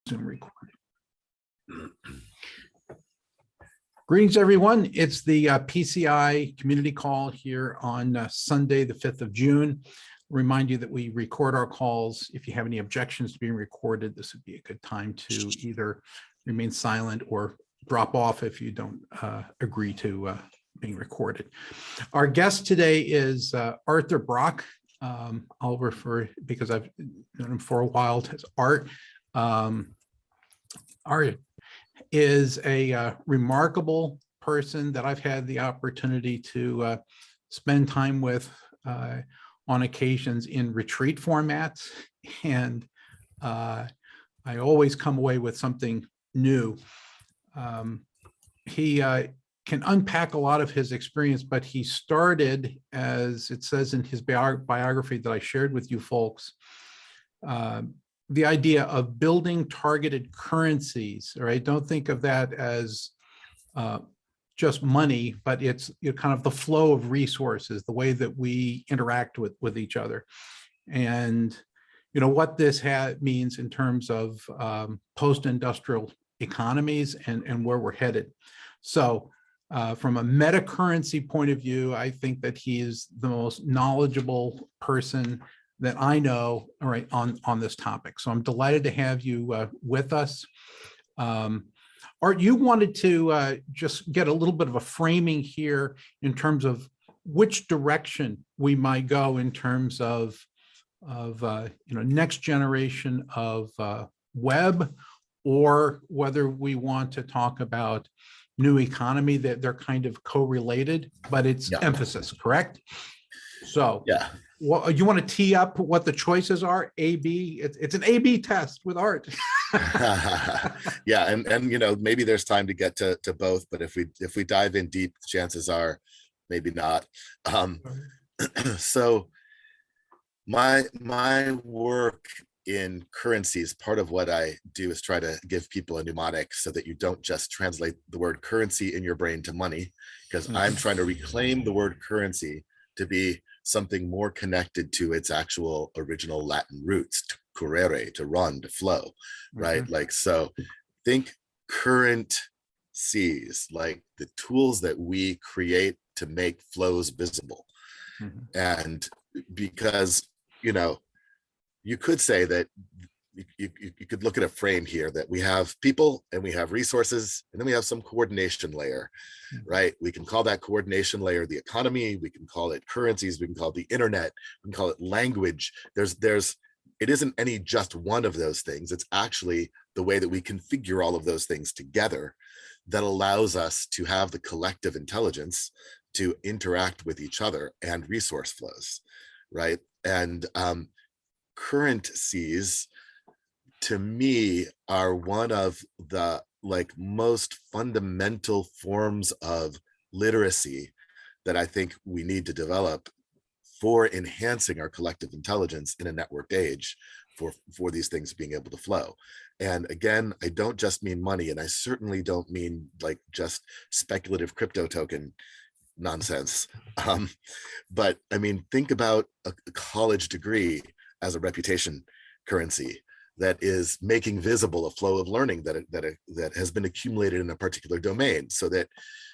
Zoom recording. Greetings, everyone. It's the PCI community call here on Sunday, the 5th of June. Remind you that we record our calls. If you have any objections to being recorded, this would be a good time to either remain silent or drop off if you don't agree to being recorded. Our guest today is Arthur Brock. I'll refer, because I've known him for a while, as Art. Art is a remarkable person that I've had the opportunity to spend time with on occasions in retreat formats, and I always come away with something new. He can unpack a lot of his experience, but he started, as it says in his biography that I shared with you folks, the idea of building targeted currencies. Right? Don't think of that as just money, but it's kind of the flow of resources, the way that we interact with each other. And what this means in terms of post-industrial economies and where we're headed. So from a meta currency point of view, I think that he is the most knowledgeable person that I know, right, on this topic. So I'm delighted to have you with us. Art, you wanted to just get a little bit of a framing here in terms of which direction we might go in terms of next generation of web, or whether we want to talk about new economy, that they're kind of correlated, but it's emphasis, correct? So yeah. Well, you want to tee up what the choices are? A, B. It's an A/B test with Art. Yeah, and maybe there's time to get to both, but if we dive in deep, chances are maybe not. So my work in currencies, part of what I do is try to give people a mnemonic so that you don't just translate the word currency in your brain to money, because I'm trying to reclaim the word currency to be something more connected to its actual original Latin roots, to currere, to run, to flow, right? Like, so think current seas, like the tools that we create to make flows visible. And because, you could say that you could look at a frame here that we have people and we have resources, and then we have some coordination layer, right? We can call that coordination layer the economy, we can call it currencies, we can call it the internet, we can call it language. It isn't any just one of those things. It's actually the way that we configure all of those things together that allows us to have the collective intelligence to interact with each other and resource flows, right? And currencies, to me, are one of the most fundamental forms of literacy that I think we need to develop for enhancing our collective intelligence in a networked age, for these things being able to flow. And again, I don't just mean money, and I certainly don't mean just speculative crypto token nonsense. But I mean, think about a college degree as a reputation currency that is making visible a flow of learning that has been accumulated in a particular domain, so that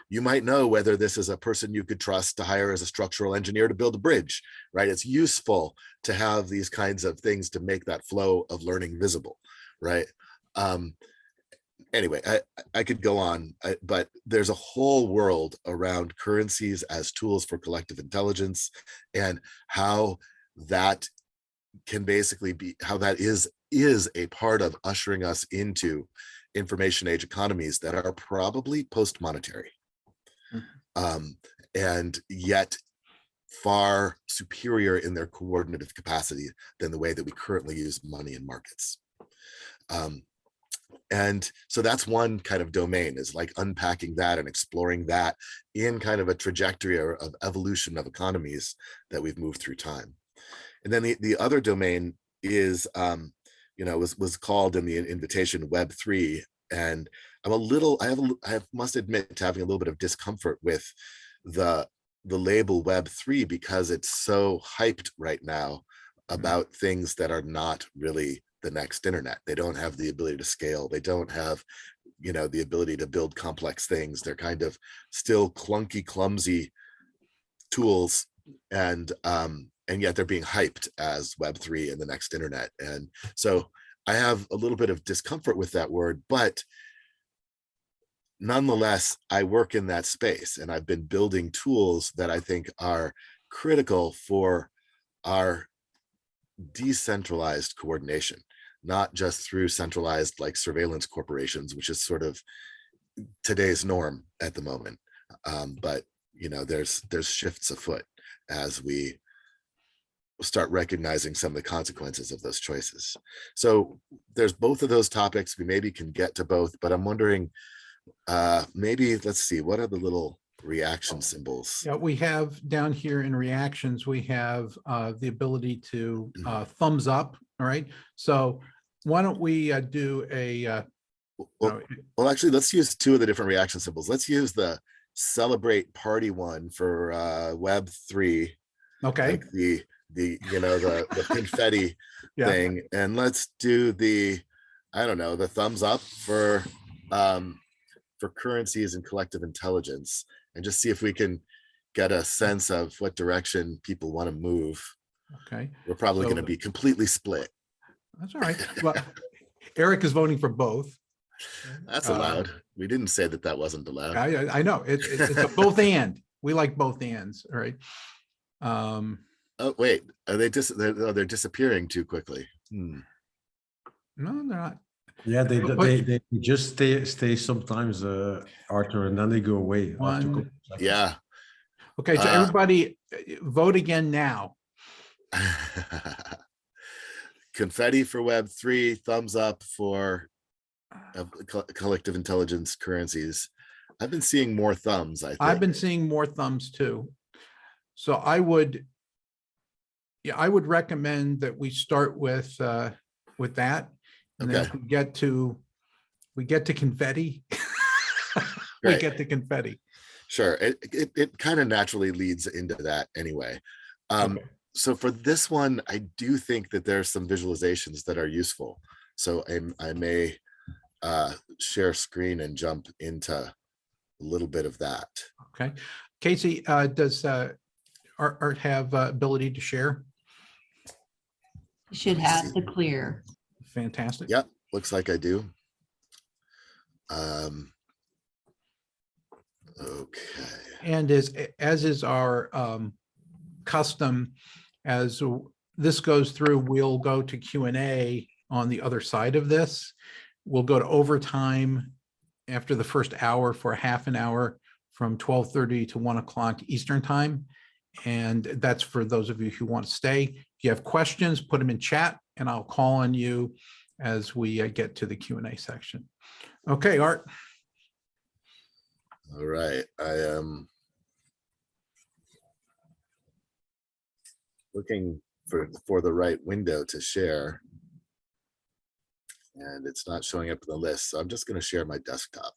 you might know whether this is a person you could trust to hire as a structural engineer to build a bridge, right? It's useful to have these kinds of things to make that flow of learning visible, right? Anyway, I could go on, but there's a whole world around currencies as tools for collective intelligence, and how that can basically be, how that is a part of ushering us into information age economies that are probably post-monetary, and yet far superior in their coordinative capacity than the way that we currently use money in markets. And so that's one kind of domain, is unpacking that and exploring that in kind of a trajectory of evolution of economies that we've moved through time. And then the other domain is, was called in the invitation Web3, and I must admit to having a little bit of discomfort with the label Web3, because it's so hyped right now about things that are not really the next internet. They don't have the ability to scale. They don't have, the ability to build complex things. They're kind of still clunky, clumsy tools, and yet they're being hyped as Web3 and the next internet. And so I have a little bit of discomfort with that word, but nonetheless, I work in that space, and I've been building tools that I think are critical for our decentralized coordination, not just through centralized like surveillance corporations, which is sort of today's norm at the moment. But there's shifts afoot as we start recognizing some of the consequences of those choices. So there's both of those topics. We maybe can get to both, but I'm wondering, maybe let's see, what are the little reaction symbols? Yeah, we have down here in reactions, we have the ability to thumbs up. All right. So why don't we do a well, actually, let's use two of the different reaction symbols. Let's use the celebrate party one for Web3, okay. like the confetti Yeah. thing, and let's do the, I don't know, the thumbs up for currencies and collective intelligence, and just see if we can get a sense of what direction people want to move. Okay. We're probably So going to be completely split. that's all right. Well, Eric is voting for both. That's allowed. We didn't say that wasn't allowed. I know it's a both and. We like both ands. All right. Oh wait, are they they're disappearing too quickly? No, they're not. Yeah, they just stay sometimes, Arthur, and then they go away after a couple One. seconds. Yeah. Okay, so everybody vote again now. Confetti for Web3, thumbs up for collective intelligence currencies. I've been seeing more thumbs, I think. I've been seeing more thumbs too. So I would recommend that we start with that. And then Okay. we get to confetti. We Great. get to confetti. Sure. It kind of naturally leads into that anyway. Okay. So for this one, I do think that there's some visualizations that are useful. So I may share screen and jump into a little bit of that. Okay. Casey, does Art have ability to share? You should have the clear. Fantastic. Yep, looks like I do. Okay. And as is our custom, as this goes through, we'll go to Q&A on the other side of this. We'll go to overtime after the first hour for a half an hour from 12:30 to 1 o'clock Eastern time. And that's for those of you who want to stay. If you have questions, put them in chat and I'll call on you as we get to the Q&A section. Okay, Art. All right, I am looking for the right window to share, and it's not showing up in the list, so I'm just going to share my desktop.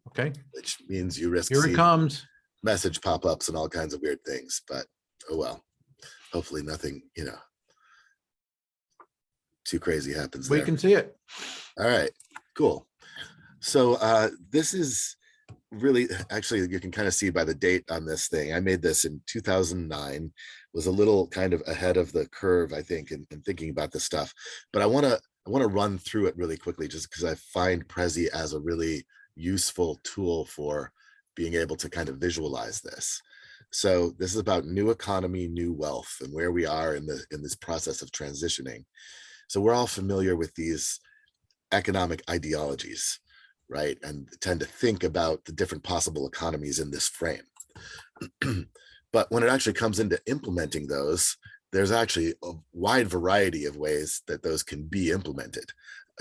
Okay. Which means you risk Here it comes. Message pop-ups and all kinds of weird things, but oh well. Hopefully nothing, too crazy happens there. We can see it. All right, cool. So this is really, actually, you can kind of see by the date on this thing. I made this in 2009, was a little kind of ahead of the curve, I think, in thinking about this stuff. But I want to run through it really quickly, just because I find Prezi as a really useful tool for being able to kind of visualize this. So this is about new economy, new wealth, and where we are in this process of transitioning. So we're all familiar with these economic ideologies, right? And tend to think about the different possible economies in this frame. But when it actually comes into implementing those, there's actually a wide variety of ways that those can be implemented,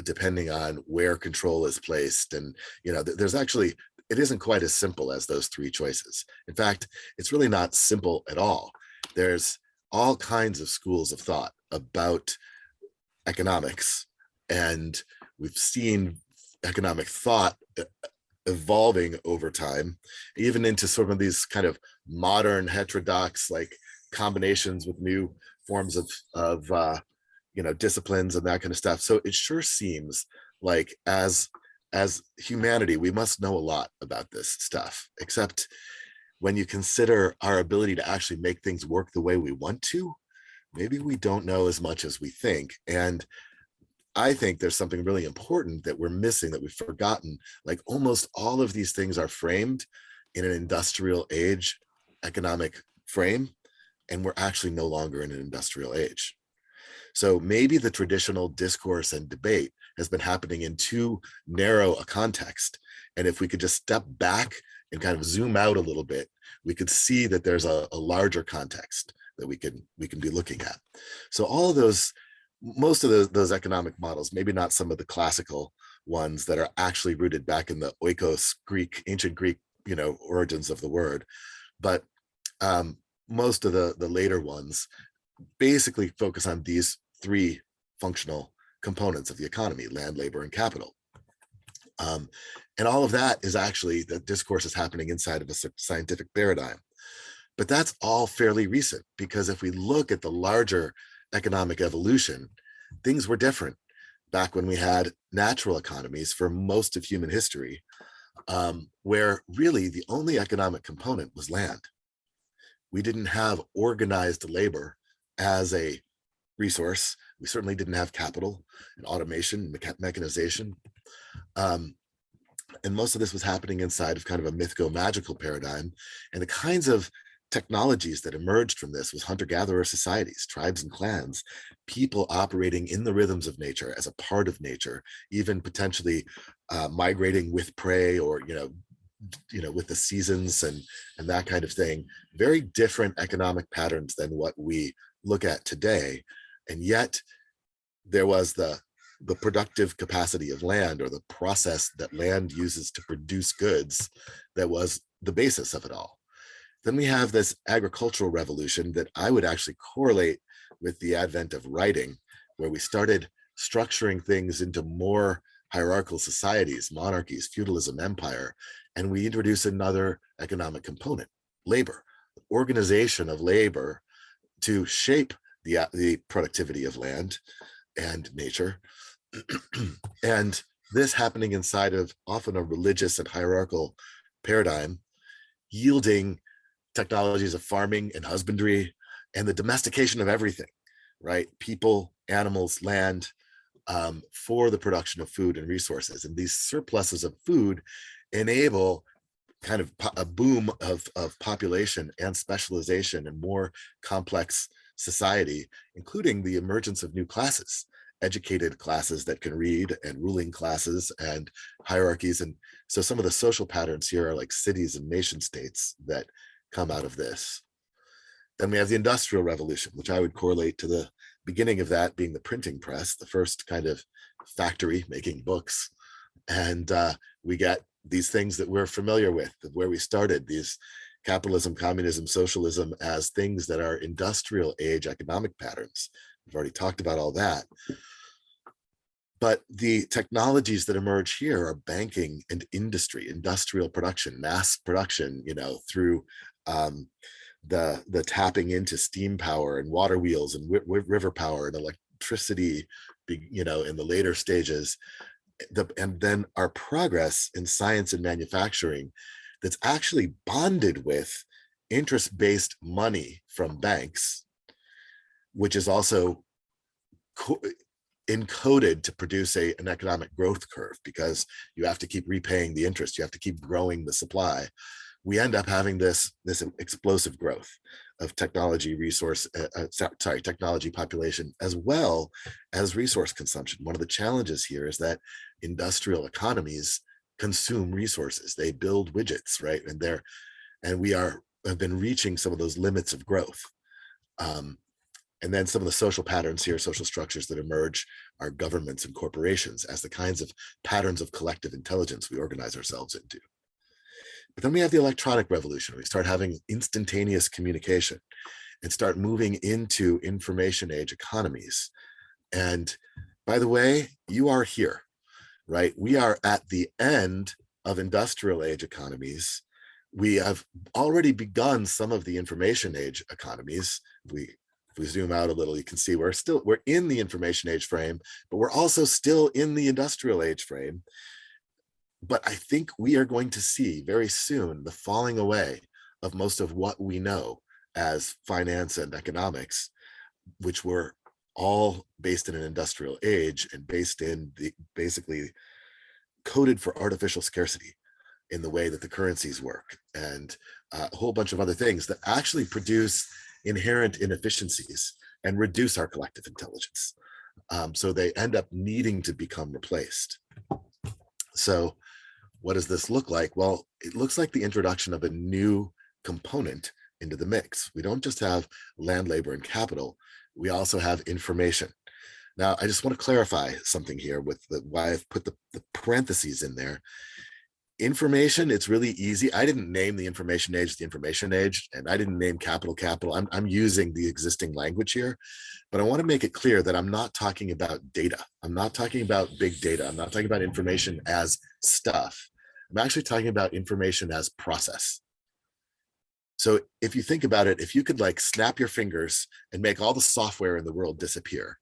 depending on where control is placed. And, there's actually, it isn't quite as simple as those three choices. In fact, it's really not simple at all. There's all kinds of schools of thought about economics, and we've seen economic thought evolving over time, even into sort of these kind of modern heterodox like combinations with new forms of disciplines and that kind of stuff. So it sure seems like as humanity, we must know a lot about this stuff, except when you consider our ability to actually make things work the way we want to, maybe we don't know as much as we think. And I think there's something really important that we're missing, that we've forgotten. Like almost all of these things are framed in an industrial age economic frame, and we're actually no longer in an industrial age. So maybe the traditional discourse and debate has been happening in too narrow a context. And if we could just step back and kind of zoom out a little bit, we could see that there's a larger context that we can be looking at. So all of those, most of those economic models, maybe not some of the classical ones that are actually rooted back in the oikos Greek, ancient Greek, origins of the word, but most of the later ones basically focus on these three functional components of the economy: land, labor, and capital. And all of that is actually, the discourse is happening inside of a scientific paradigm. But that's all fairly recent, because if we look at the larger economic evolution, things were different back when we had natural economies for most of human history, where really the only economic component was land. We didn't have organized labor as a resource. We certainly didn't have capital and automation, mechanization. And most of this was happening inside of kind of a mythico-magical paradigm. And the kinds of technologies that emerged from this was hunter-gatherer societies, tribes and clans, people operating in the rhythms of nature as a part of nature, even potentially migrating with prey, or with the seasons and that kind of thing. Very different economic patterns than what we look at today. And yet there was the productive capacity of land, or the process that land uses to produce goods, that was the basis of it all. Then we have this agricultural revolution that I would actually correlate with the advent of writing, where we started structuring things into more hierarchical societies, monarchies, feudalism, empire, and we introduce another economic component: labor, organization of labor to shape the productivity of land and nature. And this happening inside of often a religious and hierarchical paradigm, yielding technologies of farming and husbandry and the domestication of everything, right? People, animals, land, for the production of food and resources. And these surpluses of food enable kind of a boom of population and specialization and more complex society, including the emergence of new classes, educated classes that can read, and ruling classes and hierarchies. And so some of the social patterns here are like cities and nation states that come out of this. Then we have the Industrial Revolution, which I would correlate to the beginning of that being the printing press, the first kind of factory making books. And we get these things that we're familiar with, where we started, these capitalism, communism, socialism, as things that are industrial age economic patterns. We've already talked about all that. But the technologies that emerge here are banking and industry, industrial production, mass production, through the tapping into steam power and water wheels and river power and electricity, in the later stages. And then our progress in science and manufacturing that's actually bonded with interest-based money from banks, which is also encoded to produce an economic growth curve, because you have to keep repaying the interest, you have to keep growing the supply. We end up having this explosive growth of technology technology population, as well as resource consumption. One of the challenges here is that industrial economies consume resources, they build widgets, right? And we have been reaching some of those limits of growth. And then some of the social patterns here, social structures that emerge, are governments and corporations as the kinds of patterns of collective intelligence we organize ourselves into. But then we have the electronic revolution. We start having instantaneous communication and start moving into information age economies. And by the way, you are here, right? We are at the end of industrial age economies. We have already begun some of the information age economies. We If we zoom out a little, you can see we're in the information age frame, but we're also still in the industrial age frame. But I think we are going to see very soon the falling away of most of what we know as finance and economics, which were all based in an industrial age and based in the basically coded for artificial scarcity in the way that the currencies work, and a whole bunch of other things that actually produce inherent inefficiencies and reduce our collective intelligence. So they end up needing to become replaced. So what does this look like? Well, it looks like the introduction of a new component into the mix. We don't just have land, labor, and capital. We also have information. Now, I just want to clarify something here with why I've put the parentheses in there. Information, it's really easy. I didn't name the information age, and I didn't name capital. I'm using the existing language here, but I want to make it clear that I'm not talking about data. I'm not talking about big data. I'm not talking about information as stuff. I'm actually talking about information as process. So if you think about it, if you could like snap your fingers and make all the software in the world disappear,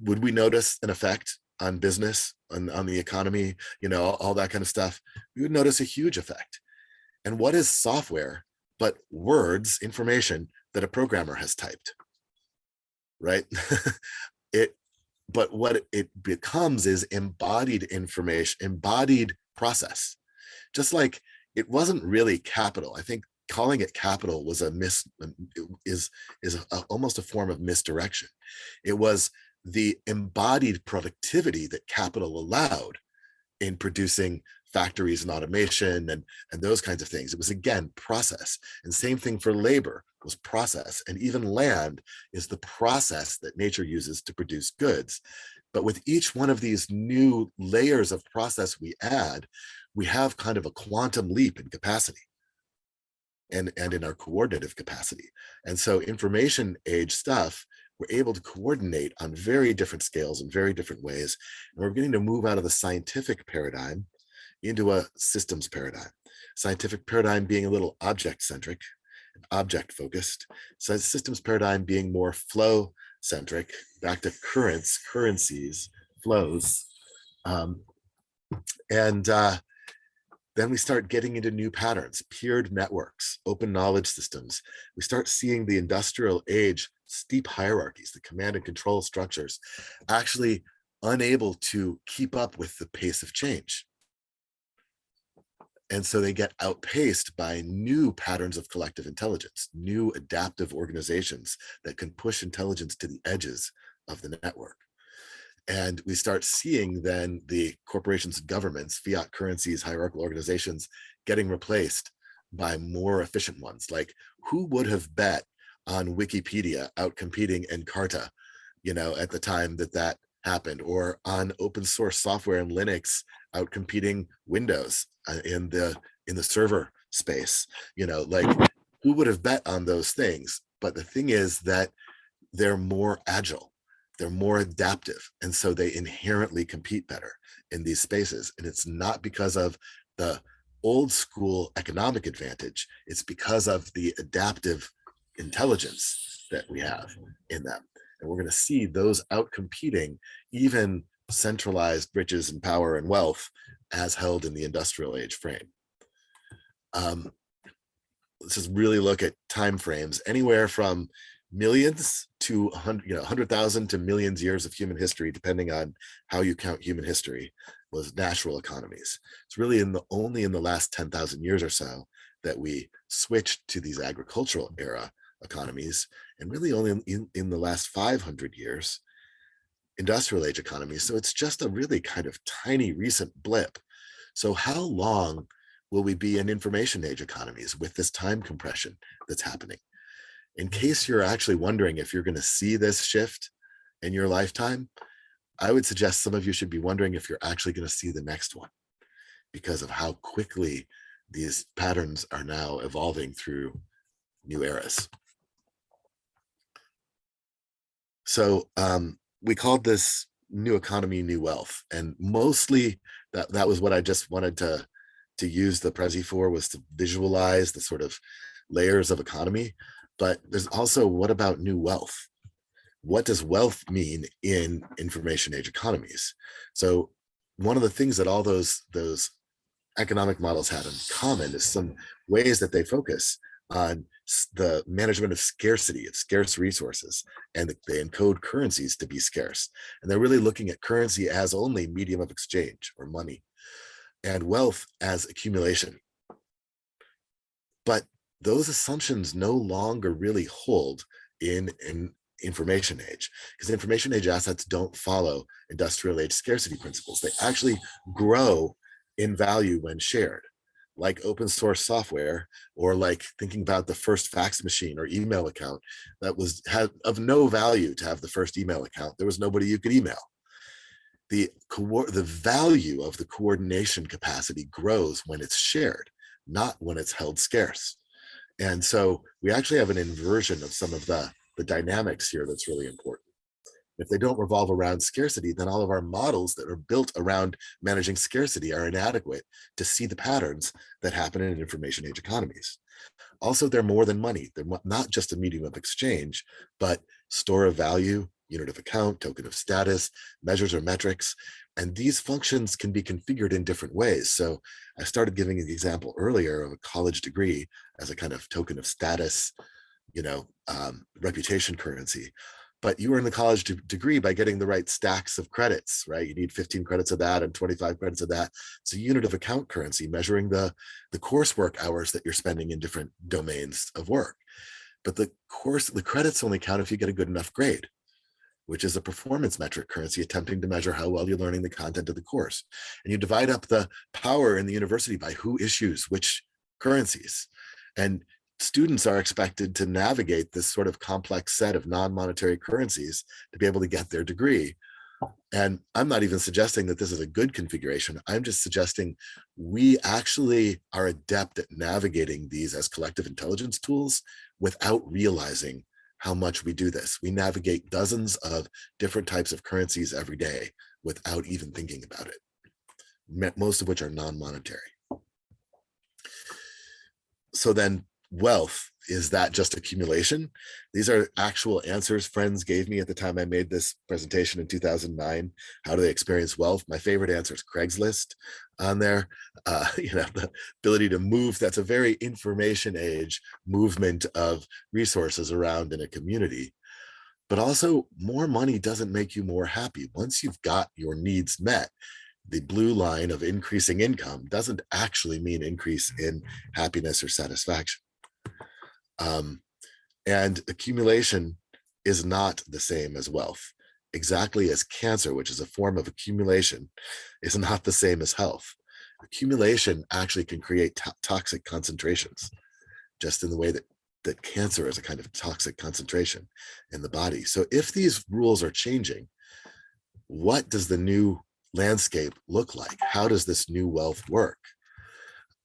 would we notice an effect on business, on the economy, all that kind of stuff? We would notice a huge effect. And what is software but words, information that a programmer has typed, right? But what it becomes is embodied information, embodied process. Just like it wasn't really capital. I think calling it capital was almost a form of misdirection. It was the embodied productivity that capital allowed in producing factories and automation and those kinds of things. It was, again, process. And same thing for labor, was process. And even land is the process that nature uses to produce goods. But with each one of these new layers of process we add, we have kind of a quantum leap in capacity and in our coordinative capacity. And so information age stuff, we're able to coordinate on very different scales in very different ways. And we're beginning to move out of the scientific paradigm into a systems paradigm. Scientific paradigm being a little object-centric, object-focused. So systems paradigm being more flow-centric, back to currencies, flows. Then we start getting into new patterns, peered networks, open knowledge systems. We start seeing the industrial age steep hierarchies, the command and control structures, actually unable to keep up with the pace of change. And so they get outpaced by new patterns of collective intelligence, new adaptive organizations that can push intelligence to the edges of the network. And we start seeing then the corporations and governments, fiat currencies, hierarchical organizations getting replaced by more efficient ones. Like, who would have bet on Wikipedia outcompeting Encarta, at the time that happened, or on open source software and Linux outcompeting Windows in the server space? Like, who would have bet on those things? But the thing is that they're more agile. They're more adaptive. And so they inherently compete better in these spaces. And it's not because of the old school economic advantage. It's because of the adaptive intelligence that we have in them. And we're going to see those outcompeting even centralized riches and power and wealth as held in the industrial age frame. Let's just really look at time frames, anywhere from millions to 100,000 to millions years of human history, depending on how you count human history, was natural economies. It's really only in the last 10,000 years or so that we switched to these agricultural era economies, and really only in the last 500 years, industrial age economies. So it's just a really kind of tiny recent blip. So how long will we be in information age economies with this time compression that's happening? In case you're actually wondering if you're going to see this shift in your lifetime, I would suggest some of you should be wondering if you're actually going to see the next one, because of how quickly these patterns are now evolving through new eras. So we called this new economy, new wealth. And mostly that was what I just wanted to use the Prezi for, was to visualize the sort of layers of economy. But there's also, what about new wealth? What does wealth mean in information age economies? So one of the things that all those economic models have in common is some ways that they focus on the management of scarcity, of scarce resources, and they encode currencies to be scarce. And they're really looking at currency as only medium of exchange or money, and wealth as accumulation. But those assumptions no longer really hold in information age, because information age assets don't follow industrial age scarcity principles. They actually grow in value when shared, like open source software, or like thinking about the first fax machine or email account that had of no value to have the first email account. There was nobody you could email. The value of the coordination capacity grows when it's shared, not when it's held scarce. And so we actually have an inversion of some of the dynamics here that's really important. If they don't revolve around scarcity, then all of our models that are built around managing scarcity are inadequate to see the patterns that happen in information age economies. Also, they're more than money. They're not just a medium of exchange, but store of value, unit of account, token of status, measures or metrics. And these functions can be configured in different ways. So I started giving an example earlier of a college degree as a kind of token of status, reputation currency. But you earn the college degree by getting the right stacks of credits, right? You need 15 credits of that and 25 credits of that. It's a unit of account currency measuring the coursework hours that you're spending in different domains of work. But the credits only count if you get a good enough grade, which is a performance metric currency attempting to measure how well you're learning the content of the course. And you divide up the power in the university by who issues which currencies. And students are expected to navigate this sort of complex set of non-monetary currencies to be able to get their degree. And I'm not even suggesting that this is a good configuration. I'm just suggesting we actually are adept at navigating these as collective intelligence tools without realizing how much we do this. We navigate dozens of different types of currencies every day without even thinking about it, most of which are non-monetary. So then, wealth, is that just accumulation? These are actual answers friends gave me at the time I made this presentation in 2009. How do they experience wealth? My favorite answer is Craigslist on there. The ability to move, that's a very information age movement of resources around in a community. But also, more money doesn't make you more happy. Once you've got your needs met, the blue line of increasing income doesn't actually mean increase in happiness or satisfaction. And accumulation is not the same as wealth, exactly as cancer, which is a form of accumulation, is not the same as health. Accumulation actually can create toxic concentrations, just in the way that cancer is a kind of toxic concentration in the body. So if these rules are changing, what does the new landscape look like? How does this new wealth work?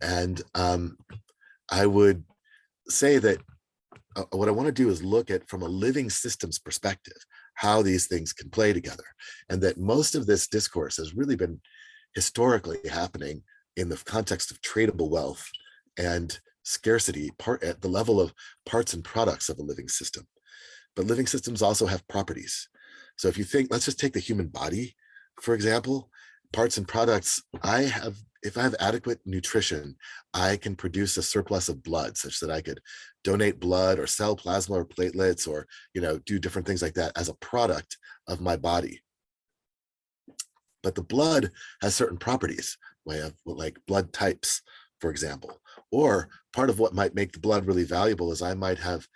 And I would say that what I want to do is look at, from a living systems perspective, how these things can play together. And that most of this discourse has really been historically happening in the context of tradable wealth and scarcity at the level of parts and products of a living system. But living systems also have properties. So if you think, let's just take the human body, for example, parts and products, if I have adequate nutrition, I can produce a surplus of blood such that I could donate blood or sell plasma or platelets or, do different things like that as a product of my body. But the blood has certain properties, like blood types, for example. Or part of what might make the blood really valuable is I might have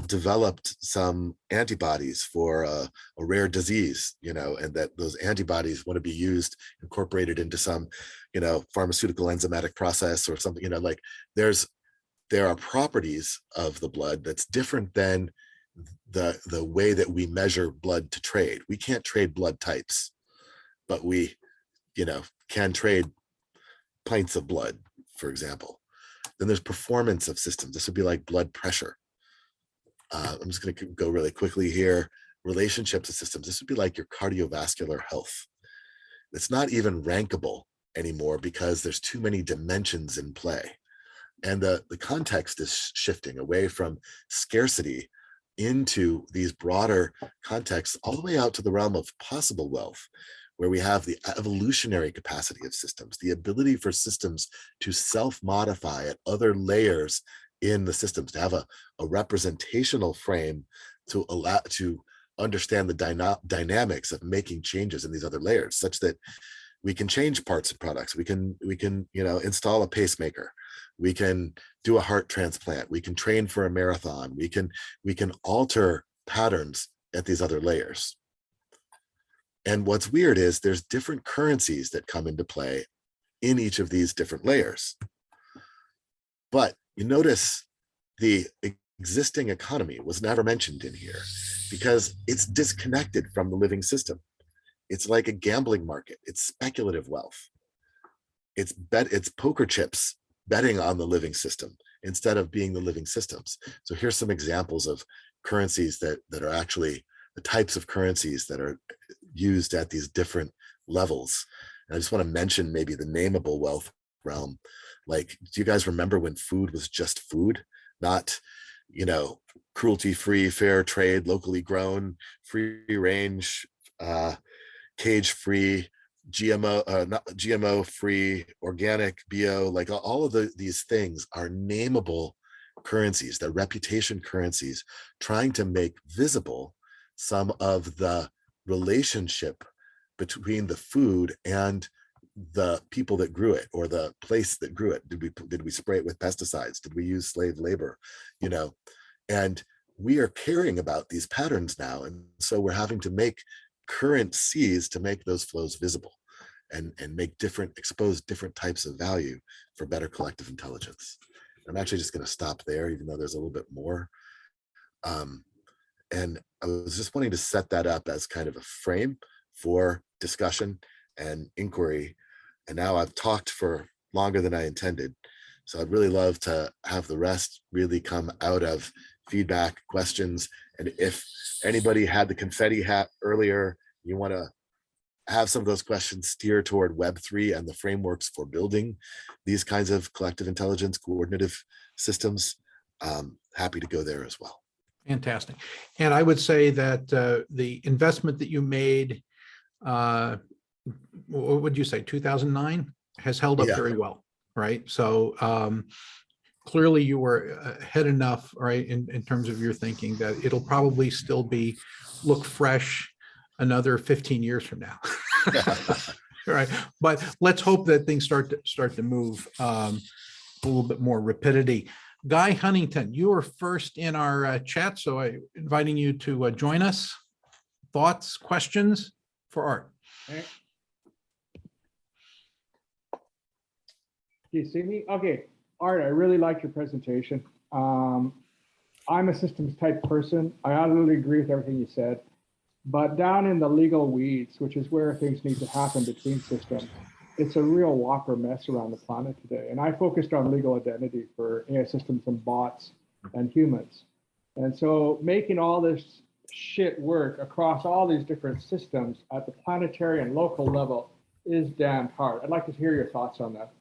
developed some antibodies for a rare disease, and that those antibodies want to be used, incorporated into some, pharmaceutical enzymatic process or something, like there are properties of the blood that's different than the way that we measure blood to trade. We can't trade blood types, but we, can trade pints of blood, for example. Then there's performance of systems. This would be like blood pressure. I'm just going to go really quickly here. Relationships of systems. This would be like your cardiovascular health. It's not even rankable anymore because there's too many dimensions in play. And the context is shifting away from scarcity into these broader contexts, all the way out to the realm of possible wealth, where we have the evolutionary capacity of systems, the ability for systems to self-modify at other layers in the systems, to have a representational frame to allow to understand the dynamics of making changes in these other layers, such that we can change parts of products. We can install a pacemaker. We can do a heart transplant. We can train for a marathon. We can alter patterns at these other layers. And what's weird is there's different currencies that come into play in each of these different layers. But you notice the existing economy was never mentioned in here because it's disconnected from the living system. It's like a gambling market. It's speculative wealth. It's poker chips betting on the living system instead of being the living systems. So here's some examples of currencies that are actually the types of currencies that are used at these different levels. And I just want to mention maybe the nameable wealth realm. Like, do you guys remember when food was just food, not, cruelty-free, fair trade, locally grown, free range, cage-free, not GMO-free, organic, bio, like all of these things are nameable currencies. They're reputation currencies, trying to make visible some of the relationship between the food and the people that grew it, or the place that grew it. Did we spray it with pesticides? Did we use slave labor? And we are caring about these patterns now, and so we're having to make currencies to make those flows visible and expose different types of value for better collective intelligence. I'm actually just going to stop there, even though there's a little bit more. And I was just wanting to set that up as kind of a frame for discussion and inquiry. And now I've talked for longer than I intended. So I'd really love to have the rest really come out of feedback, questions. And if anybody had the confetti hat earlier, you want to have some of those questions steer toward Web3 and the frameworks for building these kinds of collective intelligence coordinative systems, happy to go there as well. Fantastic. And I would say that the investment that you made, what would you say, 2009, has held up very well, right? So clearly you were ahead enough, right, in terms of your thinking that it'll probably still look fresh another 15 years from now. Right. But let's hope that things start to move a little bit more rapidity. Guy Huntington, you were first in our chat, so I'm inviting you to join us. Thoughts, questions for Art? Okay. Do you see me? Okay, Art, I really liked your presentation. I'm a systems type person. I utterly agree with everything you said. But down in the legal weeds, which is where things need to happen between systems, it's a real whopper mess around the planet today. And I focused on legal identity for AI systems and bots and humans. And so making all this shit work across all these different systems at the planetary and local level is damn hard. I'd like to hear your thoughts on that.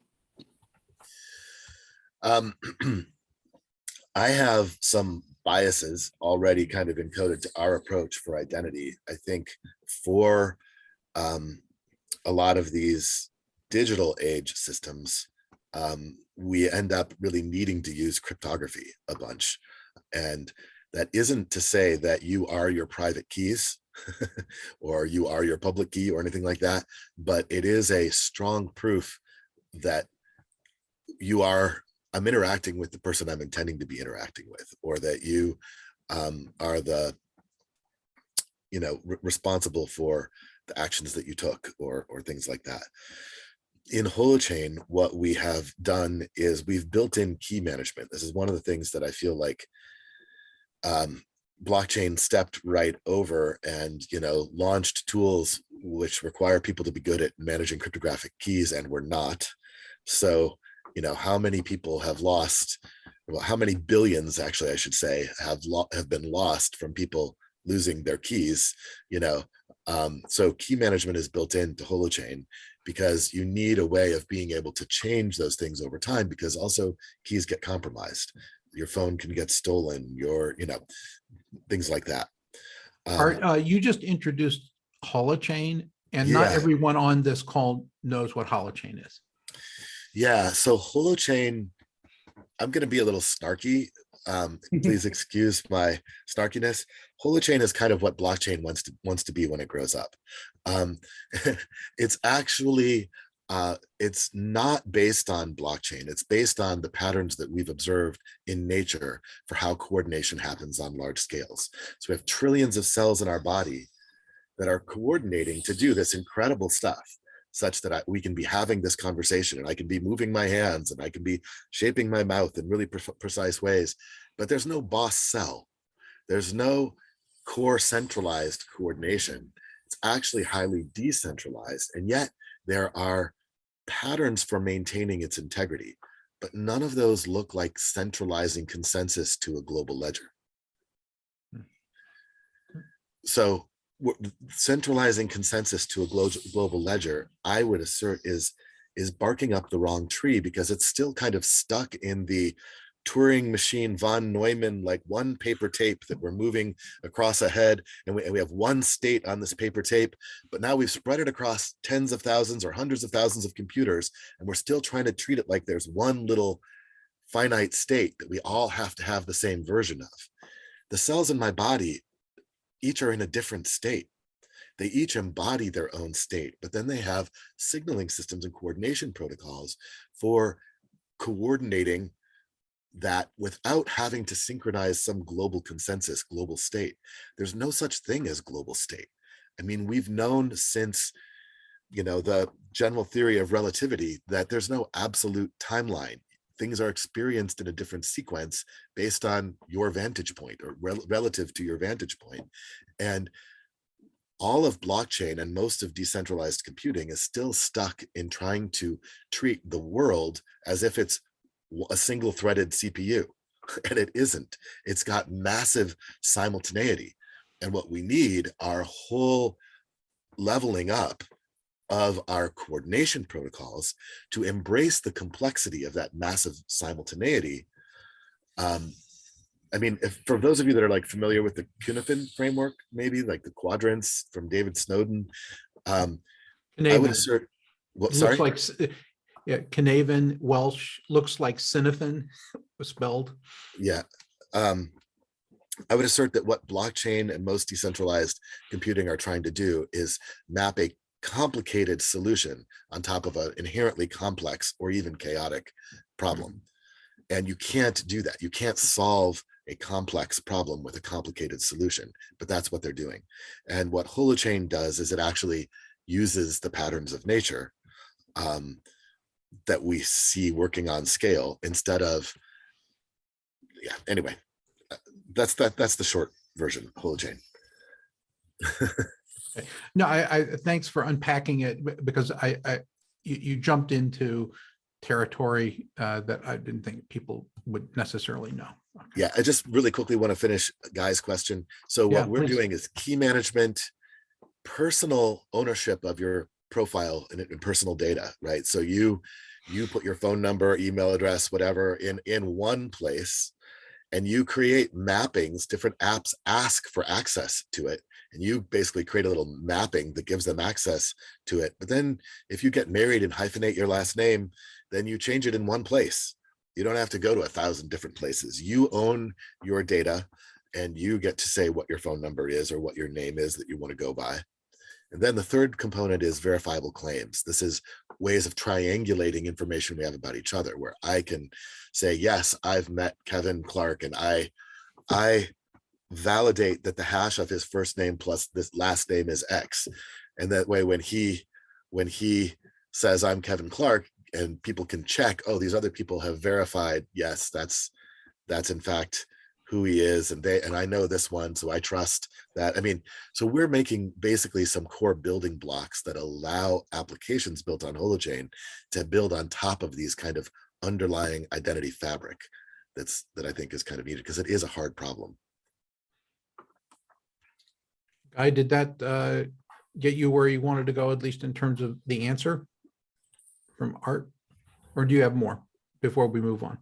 I have some biases already kind of encoded to our approach for identity. I think for a lot of these digital age systems, we end up really needing to use cryptography a bunch. And that isn't to say that you are your private keys or you are your public key or anything like that, but it is a strong proof that I'm interacting with the person I'm intending to be interacting with, or that you are the, responsible for the actions that you took, or things like that. In Holochain, what we have done is we've built in key management. This is one of the things that I feel like blockchain stepped right over and, launched tools which require people to be good at managing cryptographic keys, and we're not. So, how many people have lost, well, how many billions, actually, I should say, have been lost from people losing their keys, So key management is built into Holochain, because you need a way of being able to change those things over time, because also keys get compromised. Your phone can get stolen, things like that. Art, you just introduced holochain, and not Yeah. everyone on this call knows what holochain is. Yeah, so holochain, I'm going to be a little snarky. Please excuse my snarkiness. Holochain is kind of what blockchain wants to be when it grows up. It's actually, it's not based on blockchain. It's based on the patterns that we've observed in nature for how coordination happens on large scales. So we have trillions of cells in our body that are coordinating to do this incredible stuff, such that we can be having this conversation, and I can be moving my hands, and I can be shaping my mouth in really precise ways. But there's no boss cell. There's no core centralized coordination. It's actually highly decentralized. And yet there are patterns for maintaining its integrity, but none of those look like centralizing consensus to a global ledger. So centralizing consensus to a global ledger, I would assert, is barking up the wrong tree, because it's still kind of stuck in the Turing machine von Neumann, like one paper tape that we're moving across a head, and we have one state on this paper tape, but now we've spread it across tens of thousands or hundreds of thousands of computers, and we're still trying to treat it like there's one little finite state that we all have to have the same version of. The cells in my body each are in a different state. They each embody their own state, but then they have signaling systems and coordination protocols for coordinating that without having to synchronize some global consensus, global state. There's no such thing as global state. I mean, we've known since, the general theory of relativity that there's no absolute timeline. Things are experienced in a different sequence based on your vantage point, or relative to your vantage point. And all of blockchain and most of decentralized computing is still stuck in trying to treat the world as if it's a single threaded CPU, and it isn't. It's got massive simultaneity. And what we need are whole leveling up of our coordination protocols to embrace the complexity of that massive simultaneity. I mean, for those of you that are like familiar with the Cuneiform framework, maybe like the quadrants from David Snowden, I would assert, what, sorry? Looks like, yeah, Canavan, Welsh, looks like Sinafin was spelled. Yeah. I would assert that what blockchain and most decentralized computing are trying to do is map a complicated solution on top of an inherently complex or even chaotic problem. And you can't do that. You can't solve a complex problem with a complicated solution, but that's what they're doing. And what holochain does is it actually uses the patterns of nature that we see working on scale instead of, yeah, anyway, that's the short version, holochain. No, I thanks for unpacking it, because you jumped into territory that I didn't think people would necessarily know. Okay. Yeah, I just really quickly want to finish Guy's question. So Yeah, what we're please. doing is key management, personal ownership of your profile and personal data, right? So you put your phone number, email address, whatever in one place, and you create mappings. Different apps ask for access to it, and you basically create a little mapping that gives them access to it. But then if you get married and hyphenate your last name, then you change it in one place. You don't have to go to 1,000 different places. You own your data, and you get to say what your phone number is or what your name is that you want to go by. And then the third component is verifiable claims. This is ways of triangulating information we have about each other, where I can say, yes, I've met Kevin Clark, and I validate that the hash of his first name plus this last name is X. And that way, when he says I'm Kevin Clark, and people can check, oh, these other people have verified, yes, that's in fact who he is, and I know this one, so I trust that. I mean, so we're making basically some core building blocks that allow applications built on holochain to build on top of these kind of underlying identity fabric that I think is kind of needed, because it is a hard problem. Guy, did that get you where you wanted to go, at least in terms of the answer? from Art? Or do you have more before we move on?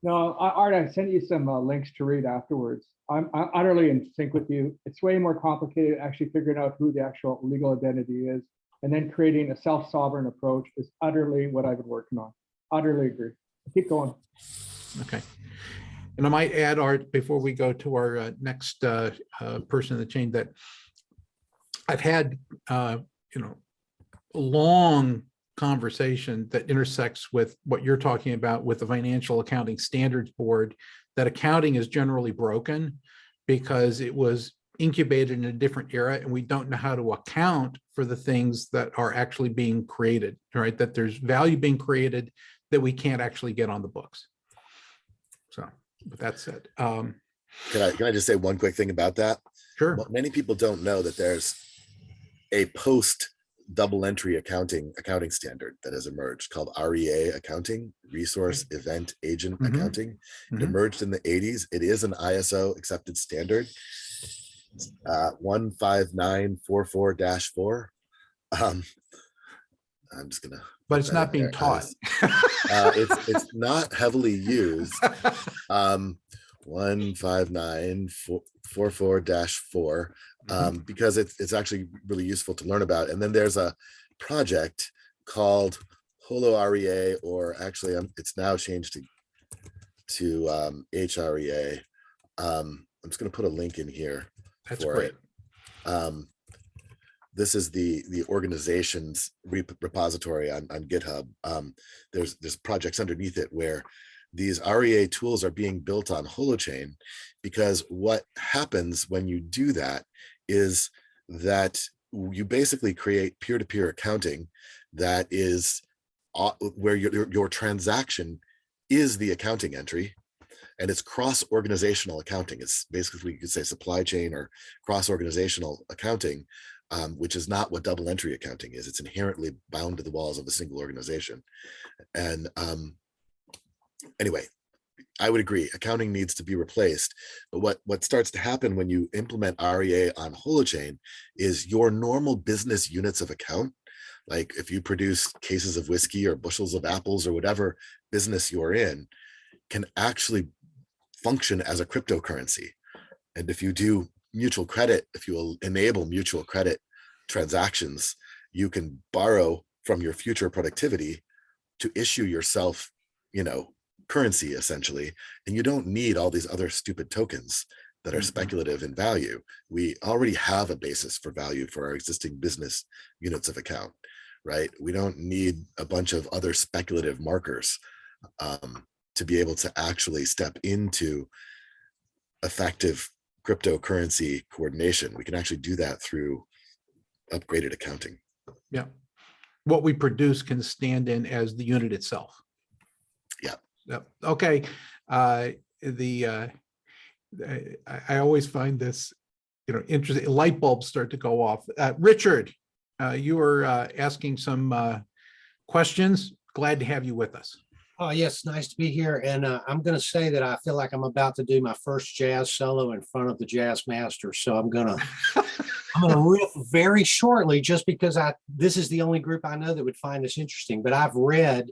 No, Art, I sent you some links to read afterwards. I'm utterly in sync with you. It's way more complicated actually figuring out who the actual legal identity is, and then creating a self-sovereign approach is utterly what I've been working on. Utterly agree. Keep going. Okay. And I might add, Art, before we go to our next person in the chain, that I've had, a long conversation that intersects with what you're talking about with the Financial Accounting Standards Board, that accounting is generally broken because it was incubated in a different era and we don't know how to account for the things that are actually being created, right? That there's value being created that we can't actually get on the books. So with that said, Can I just say one quick thing about that? sure. Well, many people don't know that there's a post double entry accounting standard that has emerged called REA accounting, resource event agent accounting. It emerged in the 80s. It is an ISO accepted standard, 15944-4. I'm just gonna, But it's not being taught. it's not heavily used. 15944-4, because it's actually really useful to learn about. And then there's a project called Holo REA, or actually it's now changed to HREA. I'm just going to put a link in here. That's for great. it. This is the organization's repository on GitHub. There's projects underneath it where these REA tools are being built on Holochain, because what happens when you do that is that you basically create peer-to-peer accounting that is where your transaction is the accounting entry, and it's cross-organizational accounting. It's basically, you could say, supply chain or cross-organizational accounting, which is not what double entry accounting is. It's inherently bound to the walls of a single organization. And anyway, I would agree, accounting needs to be replaced. But what starts to happen when you implement REA on Holochain is your normal business units of account, like if you produce cases of whiskey or bushels of apples or whatever business you're in, can actually function as a cryptocurrency. And if you do mutual credit, if you enable mutual credit transactions, you can borrow from your future productivity to issue yourself, currency essentially, and you don't need all these other stupid tokens that are speculative in value. We already have a basis for value for our existing business units of account, right? We don't need a bunch of other speculative markers to be able to actually step into effective cryptocurrency coordination. We can actually do that through upgraded accounting. Yeah. What we produce can stand in as the unit itself. Yeah. Yep. Okay. I always find this, interesting. Light bulbs start to go off. Richard, you were asking some questions. Glad to have you with us. Oh, yes, nice to be here. And I'm going to say that I feel like I'm about to do my first jazz solo in front of the jazz master. So I'm going to riff very shortly, just because this is the only group I know that would find this interesting. But I've read,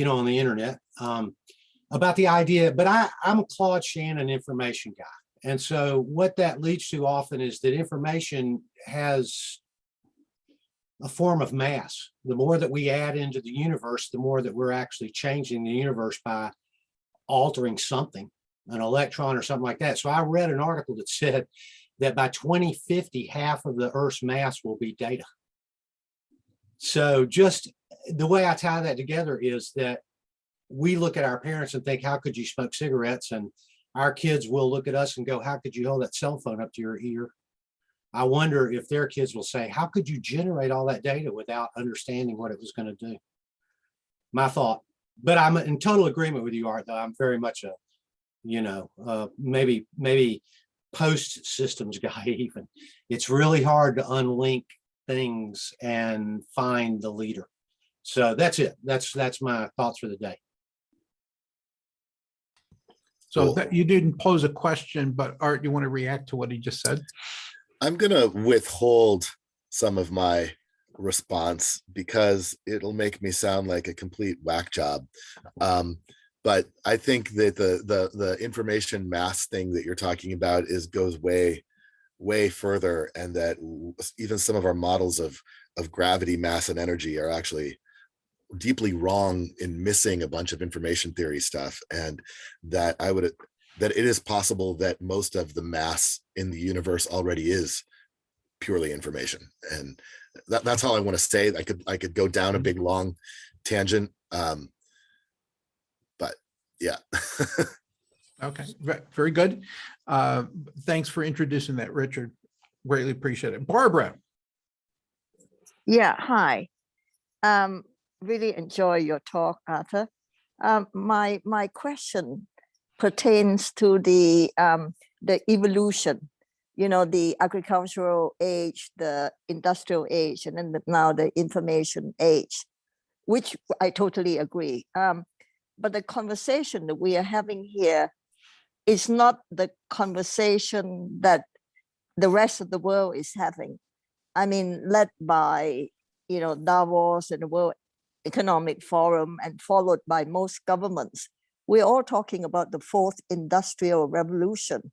on the internet about the idea, but I'm a Claude Shannon information guy. And so what that leads to often is that information has a form of mass. The more that we add into the universe, the more that we're actually changing the universe by altering something, an electron or something like that. So I read an article that said that by 2050, half of the Earth's mass will be data. So just the way I tie that together is that we look at our parents and think, how could you smoke cigarettes? And our kids will look at us and go, how could you hold that cell phone up to your ear? I wonder if their kids will say, how could you generate all that data without understanding what it was going to do? My thought. But I'm in total agreement with you, Art, though. I'm very much a, maybe post systems guy even. It's really hard to unlink things and find the leader. So that's it. That's my thoughts for the day. So that you didn't pose a question, but Art, you want to react to what he just said? I'm going to withhold some of my response because it'll make me sound like a complete whack job. But I think that the information mass thing that you're talking about goes way further, and that even some of our models of gravity, mass, and energy are actually deeply wrong in missing a bunch of information theory stuff, and that that it is possible that most of the mass in the universe already is purely information. And that's all I want to say. I could go down a big long tangent, but yeah. Okay, very good. Thanks for introducing that, Richard. Greatly appreciate it. Barbara. Yeah, hi. Really enjoy your talk, Arthur. My question pertains to the evolution. You know, the agricultural age, the industrial age, and then now the information age, which I totally agree. But the conversation that we are having here is not the conversation that the rest of the world is having. I mean, led by, you know, Davos and the World Economic Forum and followed by most governments. We're all talking about the fourth industrial revolution,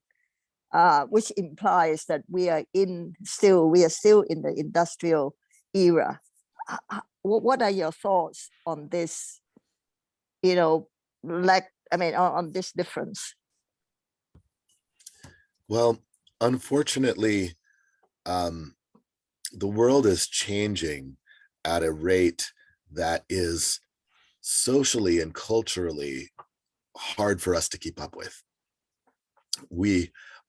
which implies that we are still in the industrial era. What are your thoughts on this, you know, on this difference? Well, unfortunately, the world is changing at a rate that is socially and culturally hard for us to keep up with.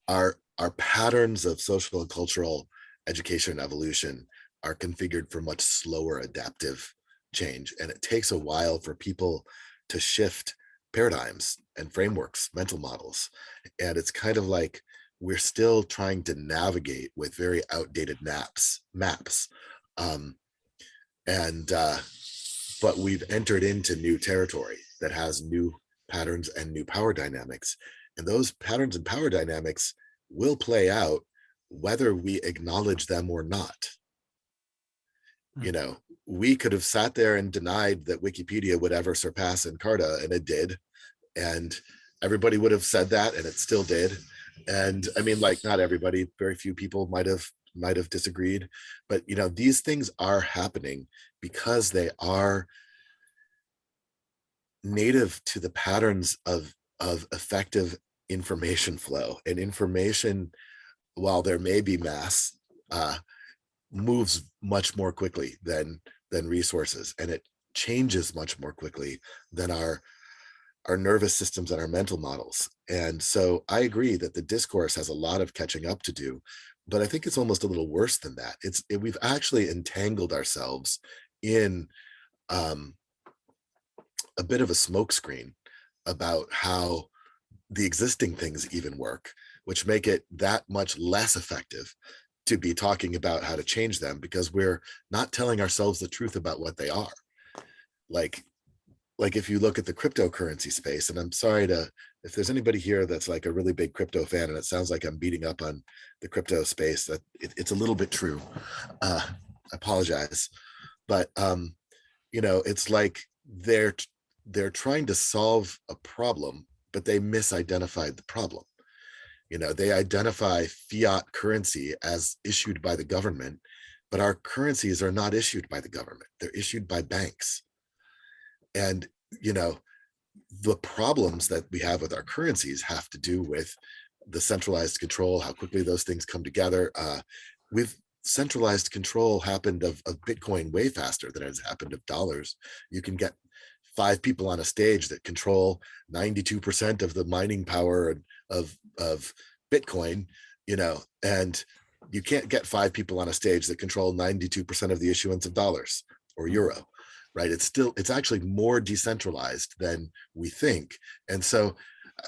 Our patterns of social and cultural education and evolution are configured for much slower adaptive change, and it takes a while for people to shift paradigms and frameworks, mental models. And it's kind of like we're still trying to navigate with very outdated maps. But we've entered into new territory that has new patterns and new power dynamics. And those patterns and power dynamics will play out whether we acknowledge them or not. You know, we could have sat there and denied that Wikipedia would ever surpass Encarta, and it did. And everybody would have said that, and it still did. And I mean, like, not everybody, very few people might have disagreed, but you know, these things are happening because they are native to the patterns of effective information flow. And information, while there may be mass, moves much more quickly than resources, and it changes much more quickly than our nervous systems and our mental models. And so I agree that the discourse has a lot of catching up to do, but I think it's almost a little worse than that. We've actually entangled ourselves in a bit of a smokescreen about how the existing things even work, which make it that much less effective to be talking about how to change them, because we're not telling ourselves the truth about what they are. Like if you look at the cryptocurrency space, and I'm sorry if there's anybody here that's like a really big crypto fan, and it sounds like I'm beating up on the crypto space, that it's a little bit true. I apologize. But you know, it's like they're trying to solve a problem, but they misidentified the problem. You know, they identify fiat currency as issued by the government, but our currencies are not issued by the government. They're issued by banks. And, you know, the problems that we have with our currencies have to do with the centralized control, how quickly those things come together. With centralized control happened of Bitcoin way faster than it has happened of dollars. You can get 5 people on a stage that control 92% of the mining power of Bitcoin, you know, and you can't get 5 people on a stage that control 92% of the issuance of dollars or euro, right? It's actually more decentralized than we think. And so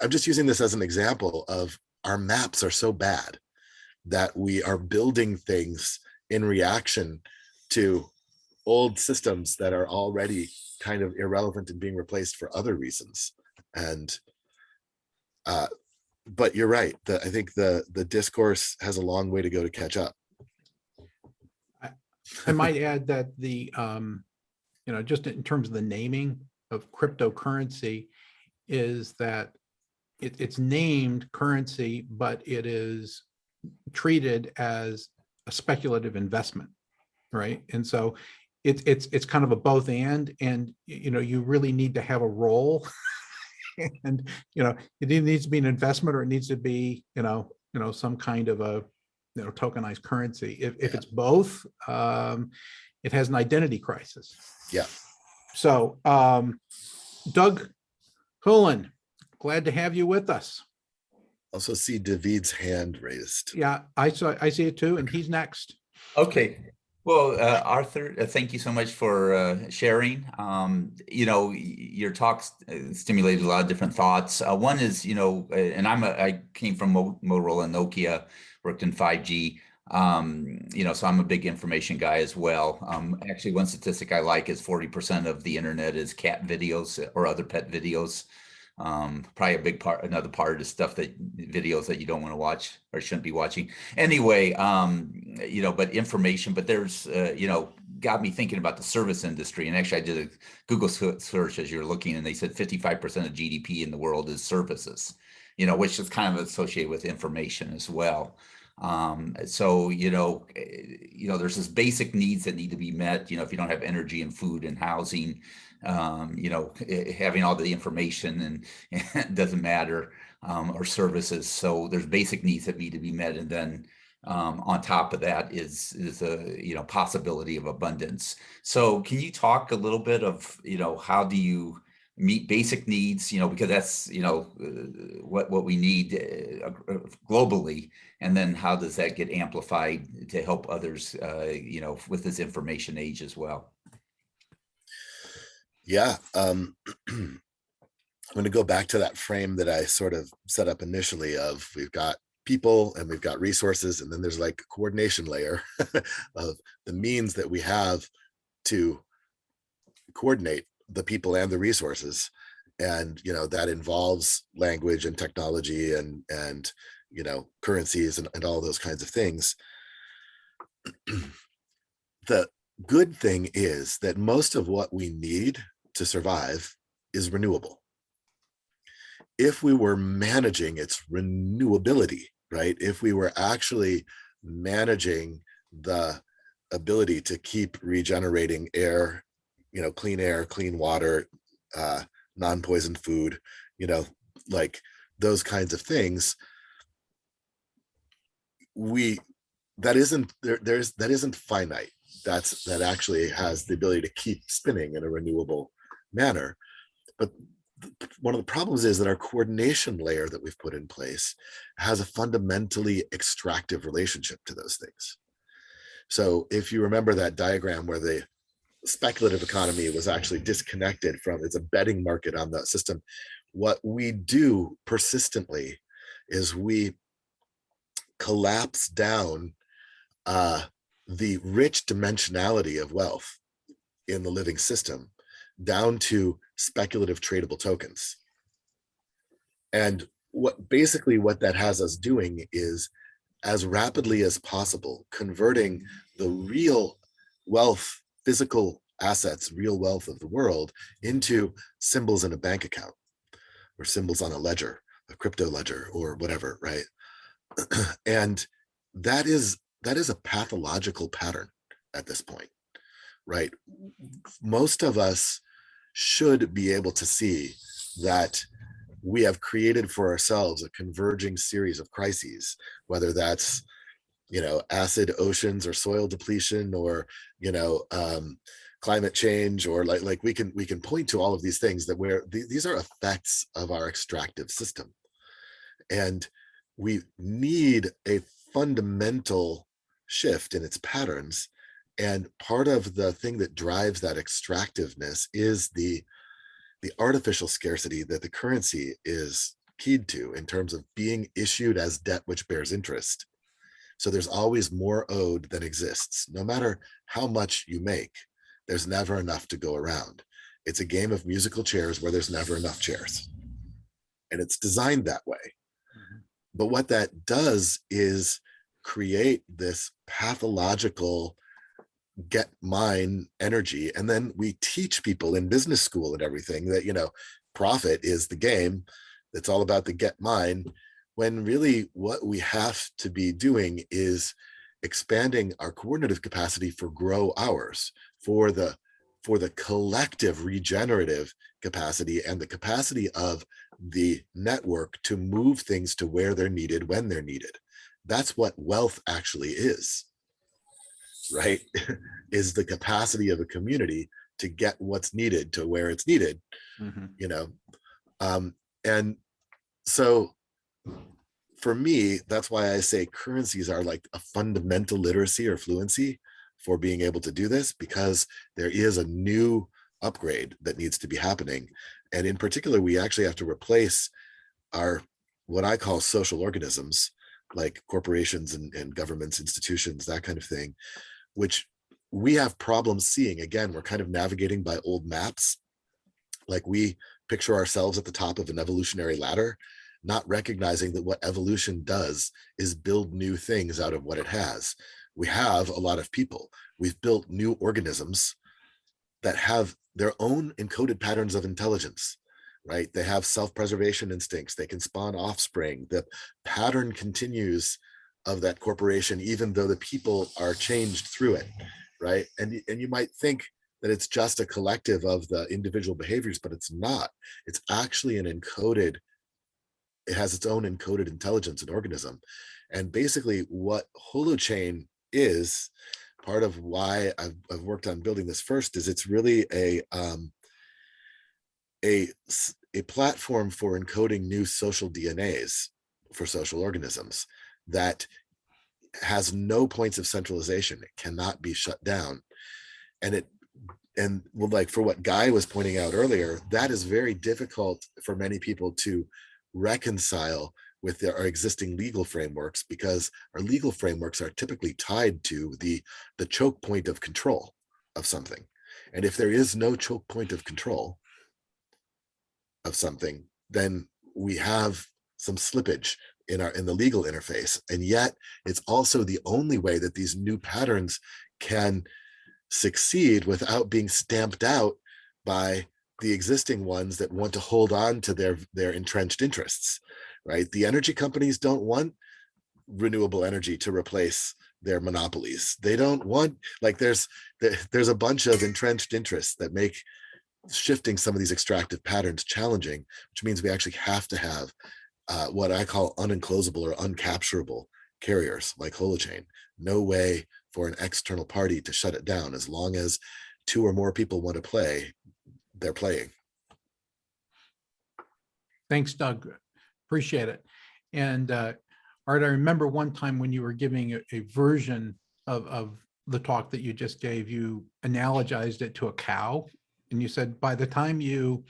I'm just using this as an example of our maps are so bad that we are building things in reaction to old systems that are already kind of irrelevant and being replaced for other reasons. And but you're right, I think the discourse has a long way to go to catch up. I might add that just in terms of the naming of cryptocurrency, is that it's named currency, but it is treated as a speculative investment, right? And so it's kind of a both and you really need to have a role, and it either needs to be an investment or it needs to be some kind of a tokenized currency. If it's both, it has an identity crisis. Yeah. So Doug Cullen, glad to have you with us. Also see David's hand raised. Yeah, I see it too, and he's next. Okay. Well, Arthur, thank you so much for sharing. Your talks stimulated a lot of different thoughts. One is, and I came from Motorola and Nokia, worked in 5G. So I'm a big information guy as well. Actually, one statistic I like is 40% of the internet is cat videos or other pet videos. Probably a big part, another part is videos that you don't want to watch or shouldn't be watching. Anyway, but information, but there's, got me thinking about the service industry. And actually I did a Google search as you're looking, and they said 55% of GDP in the world is services, which is kind of associated with information as well. So, there's this basic needs that need to be met. If you don't have energy and food and housing, having all the information and it doesn't matter, or services. So there's basic needs that need to be met. And then on top of that is a possibility of abundance. So can you talk a little bit of, how do you meet basic needs, because that's, what we need globally. And then how does that get amplified to help others, with this information age as well? Yeah. I'm going to go back to that frame that I sort of set up initially of we've got people and we've got resources, and then there's like a coordination layer of the means that we have to coordinate the people and the resources. And, that involves language and technology and currencies and all those kinds of things. The good thing is that most of what we need to survive is renewable. If we were managing its renewability, right? If we were actually managing the ability to keep regenerating air, clean water, non-poisoned food, like those kinds of things, that isn't finite. That actually has the ability to keep spinning in a renewable manner. But one of the problems is that our coordination layer that we've put in place has a fundamentally extractive relationship to those things. So if you remember that diagram where the speculative economy was actually disconnected from, it's a betting market on the system. What we do persistently is we collapse down the rich dimensionality of wealth in the living system down to speculative tradable tokens. And what that has us doing is, as rapidly as possible, converting the real wealth, physical assets, real wealth of the world into symbols in a bank account or symbols on a ledger, a crypto ledger or whatever, right? And that is a pathological pattern at this point, right? Most of us should be able to see that we have created for ourselves a converging series of crises, whether that's, acid oceans or soil depletion or, climate change, or like we can point to all of these things that these are effects of our extractive system. And we need a fundamental shift in its patterns. And part of the thing that drives that extractiveness is the artificial scarcity that the currency is keyed to in terms of being issued as debt which bears interest. So there's always more owed than exists. No matter how much you make, there's never enough to go around. It's a game of musical chairs where there's never enough chairs. And it's designed that way. But what that does is create this pathological get mine energy. And then we teach people in business school and everything that, you know, profit is the game. It's all about the get mine, when really what we have to be doing is expanding our coordinative capacity for grow hours, for the collective regenerative capacity and the capacity of the network to move things to where they're needed when they're needed. That's what wealth actually is, right? Is the capacity of a community to get what's needed to where it's needed, you know? And so for me, that's why I say currencies are like a fundamental literacy or fluency for being able to do this, because there is a new upgrade that needs to be happening. And in particular, we actually have to replace our, what I call social organisms, like corporations and governments, institutions, that kind of thing, which we have problems seeing. Again, we're kind of navigating by old maps. Like we picture ourselves at the top of an evolutionary ladder, not recognizing that what evolution does is build new things out of what it has. We have a lot of people. We've built new organisms that have their own encoded patterns of intelligence, right? They have self-preservation instincts. They can spawn offspring. The pattern continues of that corporation, even though the people are changed through it, right? And you might think that it's just a collective of the individual behaviors, but it's not. It's actually an encoded, it has its own encoded intelligence and organism. And basically what holochain is, part of why I've worked on building this first, is it's really a platform for encoding new social DNAs for social organisms that has no points of centralization. It cannot be shut down. And well, like for what Guy was pointing out earlier, that is very difficult for many people to reconcile with our existing legal frameworks, because our legal frameworks are typically tied to the choke point of control of something. And if there is no choke point of control of something, then we have some slippage in the legal interface. And yet it's also the only way that these new patterns can succeed without being stamped out by the existing ones that want to hold on to their entrenched interests, right? The energy companies don't want renewable energy to replace their monopolies. They don't want, like there's a bunch of entrenched interests that make shifting some of these extractive patterns challenging, which means we actually have to have what I call unenclosable or uncapturable carriers like holochain. No way for an external party to shut it down. As long as two or more people want to play, they're playing. Thanks, Doug. Appreciate it. And Art, I remember one time when you were giving a version of the talk that you just gave, you analogized it to a cow. And you said, by the time you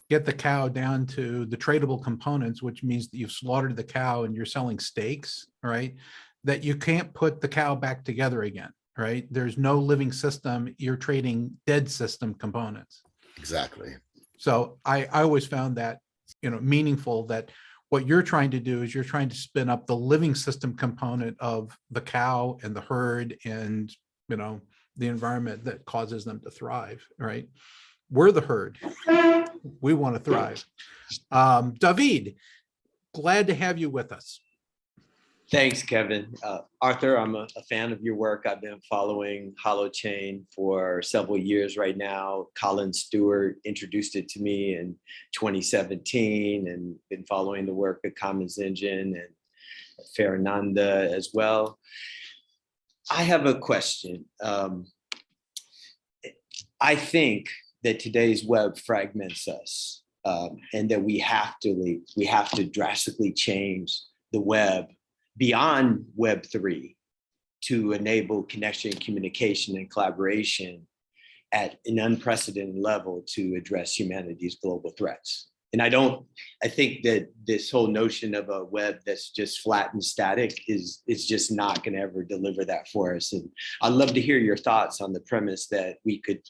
get the cow down to the tradable components, which means that you've slaughtered the cow and you're selling steaks, right? That you can't put the cow back together again, right? There's no living system. You're trading dead system components. Exactly. So I always found that, meaningful, that what you're trying to do is you're trying to spin up the living system component of the cow and the herd and, the environment that causes them to thrive, right? We're the herd. We want to thrive. David, glad to have you with us. Thanks, Kevin. Arthur, I'm a fan of your work. I've been following Holochain for several years right now. Colin Stewart introduced it to me in 2017 and been following the work of Commons Engine and Farananda as well. I have a question. I think that today's web fragments us and that we have to drastically change the web beyond Web3 to enable connection, communication, and collaboration at an unprecedented level to address humanity's global threats. And I think that this whole notion of a web that's just flat and static is just not going to ever deliver that for us. And I'd love to hear your thoughts on the premise that we could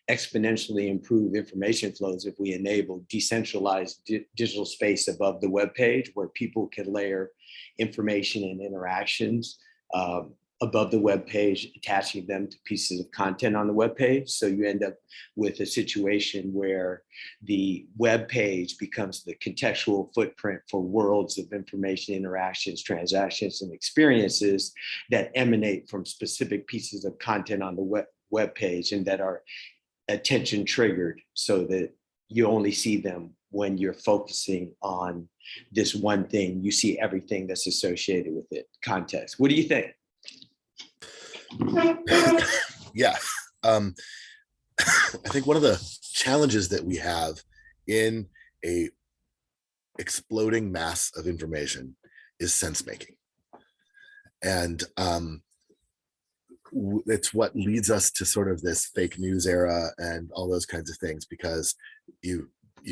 exponentially improve information flows if we enable decentralized digital space above the web page where people can layer information and interactions above the web page, attaching them to pieces of content on the web page. So you end up with a situation where the web page becomes the contextual footprint for worlds of information, interactions, transactions, and experiences that emanate from specific pieces of content on the web page and that are attention triggered, so that you only see them when you're focusing on this one thing. You see everything that's associated with it, context. What do you think? Yeah. I think one of the challenges that we have in a exploding mass of information is sense making. And it's what leads us to sort of this fake news era and all those kinds of things, because you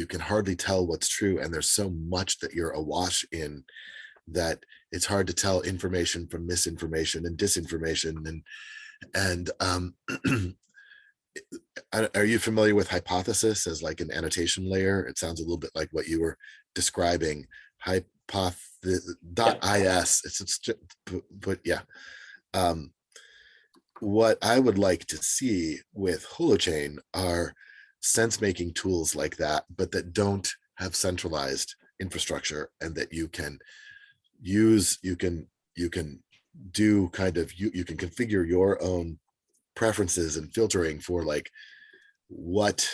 can hardly tell what's true, and there's so much that you're awash in that it's hard to tell information from misinformation and disinformation. And are you familiar with hypothesis as like an annotation layer? It sounds a little bit like what you were describing. Hypothesis.is. It's just, but yeah. What I would like to see with Holochain are sense-making tools like that, but that don't have centralized infrastructure, and that you can use, you can do kind of, you can configure your own preferences and filtering for like what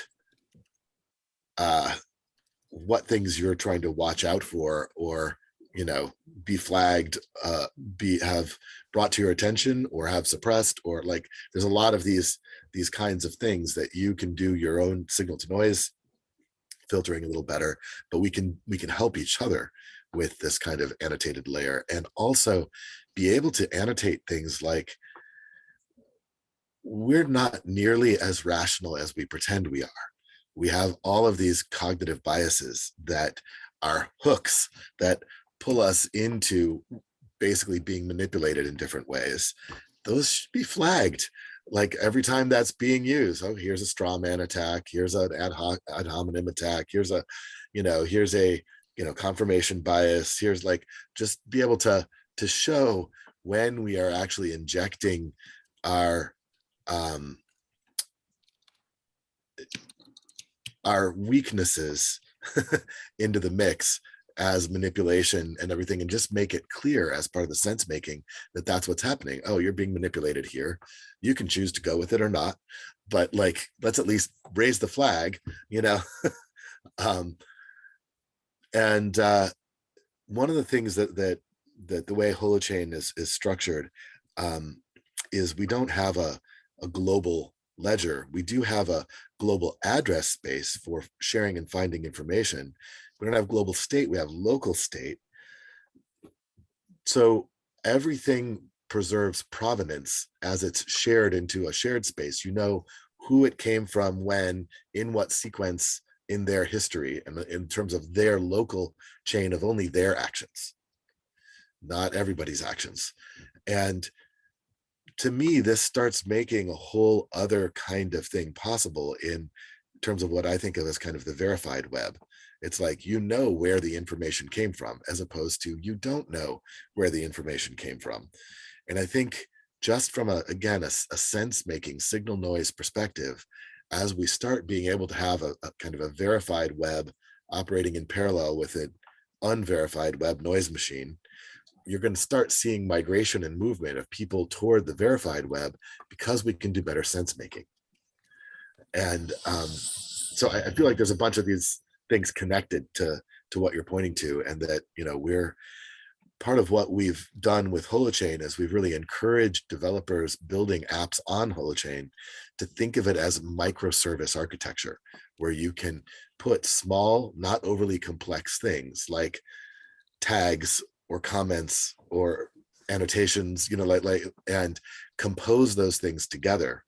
things you're trying to watch out for, or be flagged, have brought to your attention, or have suppressed, or like there's a lot of these kinds of things that you can do your own signal to noise filtering a little better, but we can help each other with this kind of annotated layer, and also be able to annotate things like, we're not nearly as rational as we pretend we are. We have all of these cognitive biases that are hooks that pull us into basically being manipulated in different ways. Those should be flagged. Like every time that's being used, oh, here's a straw man attack, here's an ad hominem attack, here's a confirmation bias, here's like, just be able to show when we are actually injecting our weaknesses into the mix as manipulation and everything, and just make it clear as part of the sense making that that's what's happening. Oh, you're being manipulated here. You can choose to go with it or not, but like, let's at least raise the flag, and one of the things that the way Holochain is structured is we don't have a global ledger. We do have a global address space for sharing and finding information. We don't have global state, we have local state. So everything preserves provenance as it's shared into a shared space. You know who it came from, when, in what sequence in their history, and in terms of their local chain of only their actions, not everybody's actions. And to me, this starts making a whole other kind of thing possible in terms of what I think of as kind of the verified web. It's like, where the information came from, as opposed to you don't know where the information came from. And I think just from a sense making signal noise perspective, as we start being able to have a kind of a verified web operating in parallel with an unverified web noise machine, you're going to start seeing migration and movement of people toward the verified web, because we can do better sense making. And so I feel like there's a bunch of these things connected to what you're pointing to, and that we're part of what we've done with Holochain is we've really encouraged developers building apps on Holochain to think of it as microservice architecture, where you can put small, not overly complex things like tags or comments or annotations, and compose those things together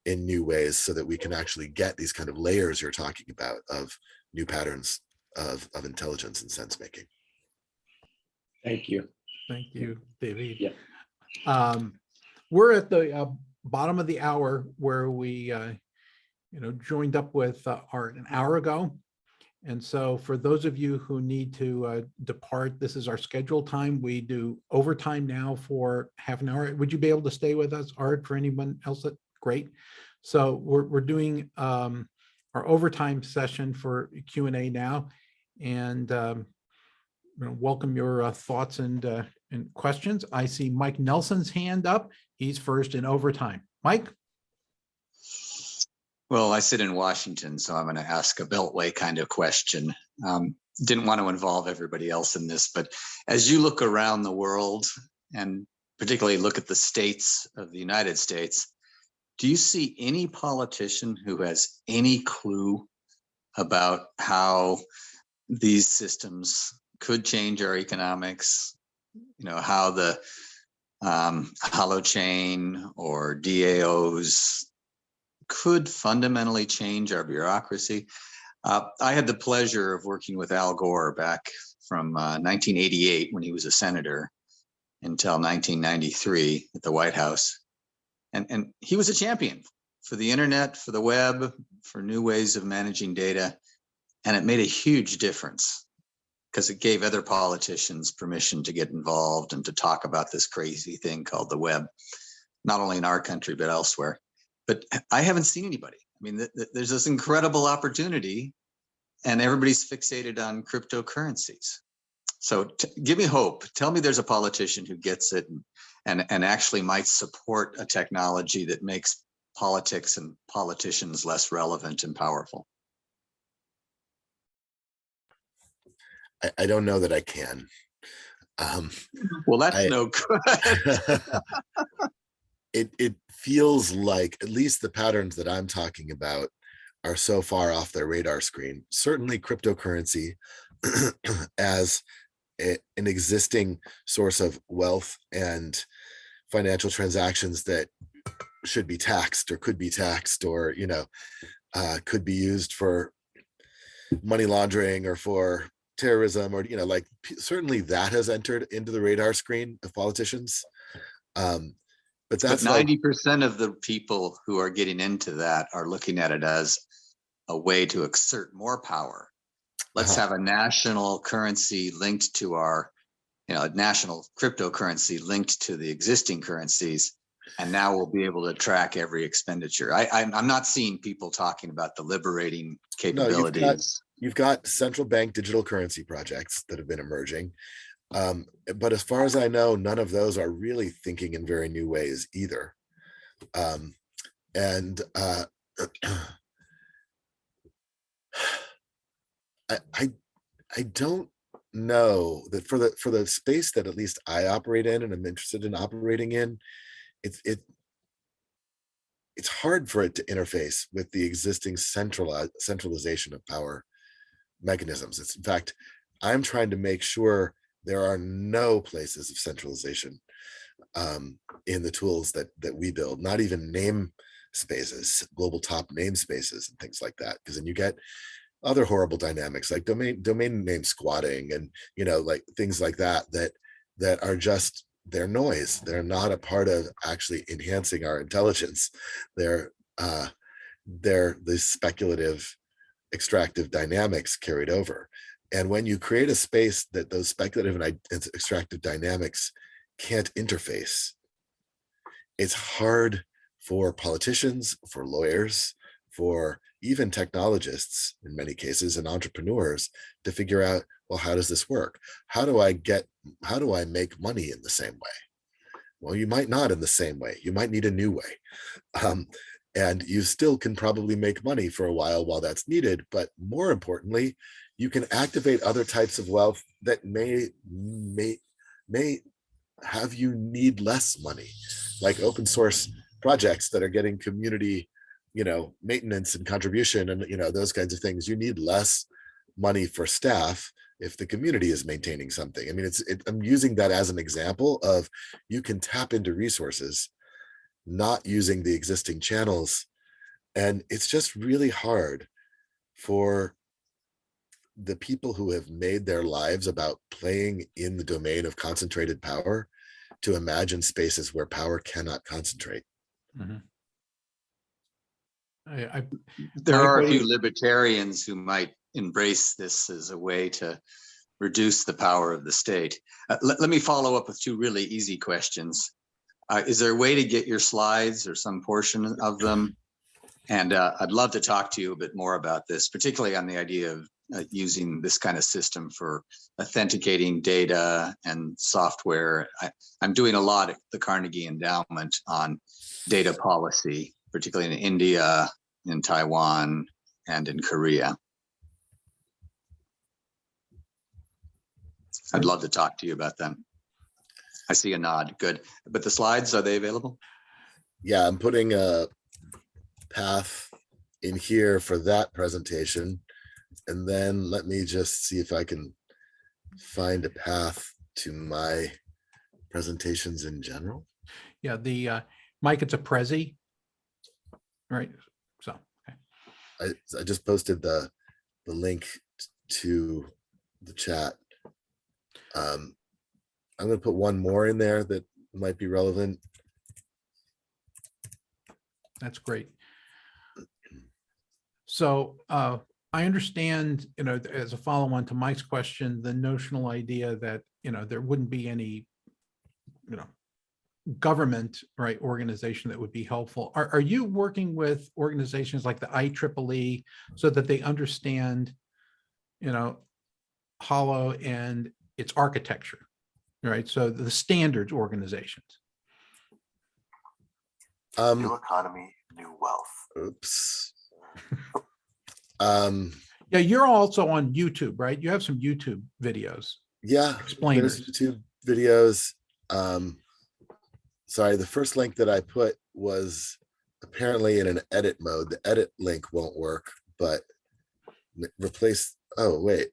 in new ways, so that we can actually get these kind of layers you're talking about of new patterns of intelligence and sense making. Thank you. Thank you, David. Yeah. We're at the bottom of the hour, where we joined up with Art an hour ago, And so for those of you who need to depart, this is our scheduled time. We do overtime now for half an hour. Would you be able to stay with us, Art, for anyone else? Great. So we're doing our overtime session for Q&A now. And welcome your thoughts and questions. I see Mike Nelson's hand up. He's first in overtime. Mike? Well, I sit in Washington, so I'm going to ask a Beltway kind of question. Didn't want to involve everybody else in this, but as you look around the world and particularly look at the states of the United States, do you see any politician who has any clue about how these systems could change our economics? You know, how the holochain or DAOs could fundamentally change our bureaucracy. I had the pleasure of working with Al Gore back from 1988 when he was a senator until 1993 at the White House. And he was a champion for the internet, for the web, for new ways of managing data. And it made a huge difference because it gave other politicians permission to get involved and to talk about this crazy thing called the web, not only in our country, but elsewhere. But I haven't seen anybody. I mean, there's this incredible opportunity and everybody's fixated on cryptocurrencies. So give me hope. Tell me there's a politician who gets it and actually might support a technology that makes politics and politicians less relevant and powerful. I don't know that I can. Well, that's no good. It feels like at least the patterns that I'm talking about are so far off their radar screen. Certainly cryptocurrency as an existing source of wealth and financial transactions that should be taxed or could be taxed or, you know, could be used for money laundering or for terrorism or, you know, like certainly that has entered into the radar screen of politicians. But that's 90% of the people who are getting into that are looking at it as a way to exert more power. Let's have a national currency linked to our, you know, national cryptocurrency linked to the existing currencies. And now we'll be able to track every expenditure. I'm not seeing people talking about the liberating capabilities. No, you've got central bank digital currency projects that have been emerging. But as far as I know, none of those are really thinking in very new ways either. I don't know that for the space that at least I operate in and I'm interested in operating in, it's hard for it to interface with the existing centralization of power mechanisms. It's in fact, I'm trying to make sure there are no places of centralization in the tools that we build, not even namespaces, global top namespaces and things like that, because then you get other horrible dynamics like domain name squatting and, you know, like things like that are just, they're noise. They're not a part of actually enhancing our intelligence. They're the speculative extractive dynamics carried over. And when you create a space that those speculative and extractive dynamics can't interface, it's hard for politicians, for lawyers, for even technologists in many cases and entrepreneurs to figure out, well, how does this work? How do I make money in the same way? Well, you might not in the same way. You might need a new way. And you still can probably make money for a while that's needed. But more importantly, you can activate other types of wealth that may have you need less money, like open source projects that are getting community, you know, maintenance and contribution and, you know, those kinds of things. You need less money for staff if the community is maintaining something. I mean, I'm using that as an example of you can tap into resources not using the existing channels. And it's just really hard for the people who have made their lives about playing in the domain of concentrated power to imagine spaces where power cannot concentrate. Mm-hmm. There are a few libertarians who might embrace this as a way to reduce the power of the state. Let me follow up with two really easy questions. Is there a way to get your slides or some portion of them? And I'd love to talk to you a bit more about this, particularly on the idea of using this kind of system for authenticating data and software. I'm doing a lot at the Carnegie Endowment on data policy, particularly in India, in Taiwan, and in Korea. I'd love to talk to you about them. I see a nod. Good. But the slides, are they available? Yeah, I'm putting a path in here for that presentation. And then let me just see if I can find a path to my presentations in general. Yeah, the Mike, it's a Prezi, right? So, okay. I just posted the link to the chat. I'm going to put one more in there that might be relevant. That's great. So I understand, as a follow-on to Mike's question, the notional idea that, there wouldn't be any, government, right, organization that would be helpful. Are you working with organizations like the IEEE so that they understand, Holo and its architecture, right? So the standards organizations. New economy, new wealth. Oops. Yeah, you're also on YouTube, right? You have some YouTube videos. Yeah, Explainers. there's 2 videos. Sorry, the first link that I put was apparently in an edit mode. The edit link won't work, but replace, oh wait,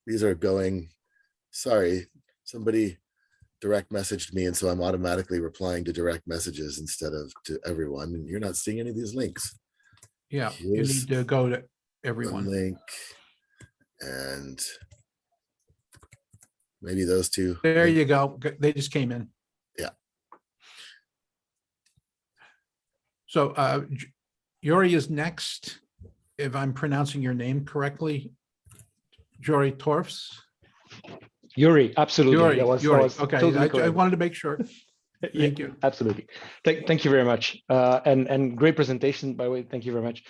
these are going, sorry, somebody direct messaged me, and so I'm automatically replying to direct messages instead of to everyone, and you're not seeing any of these links. Yeah, Here's you need to go to the everyone. link, and maybe those 2. There you go. They just came in. Yeah. So Yuri is next, if I'm pronouncing your name correctly. Yuri Torfs. Yuri, absolutely. Yuri, That was okay. totally I correct. wanted to make sure. Thank you. Absolutely. Thank you very much. And great presentation, by the way. Thank you very much.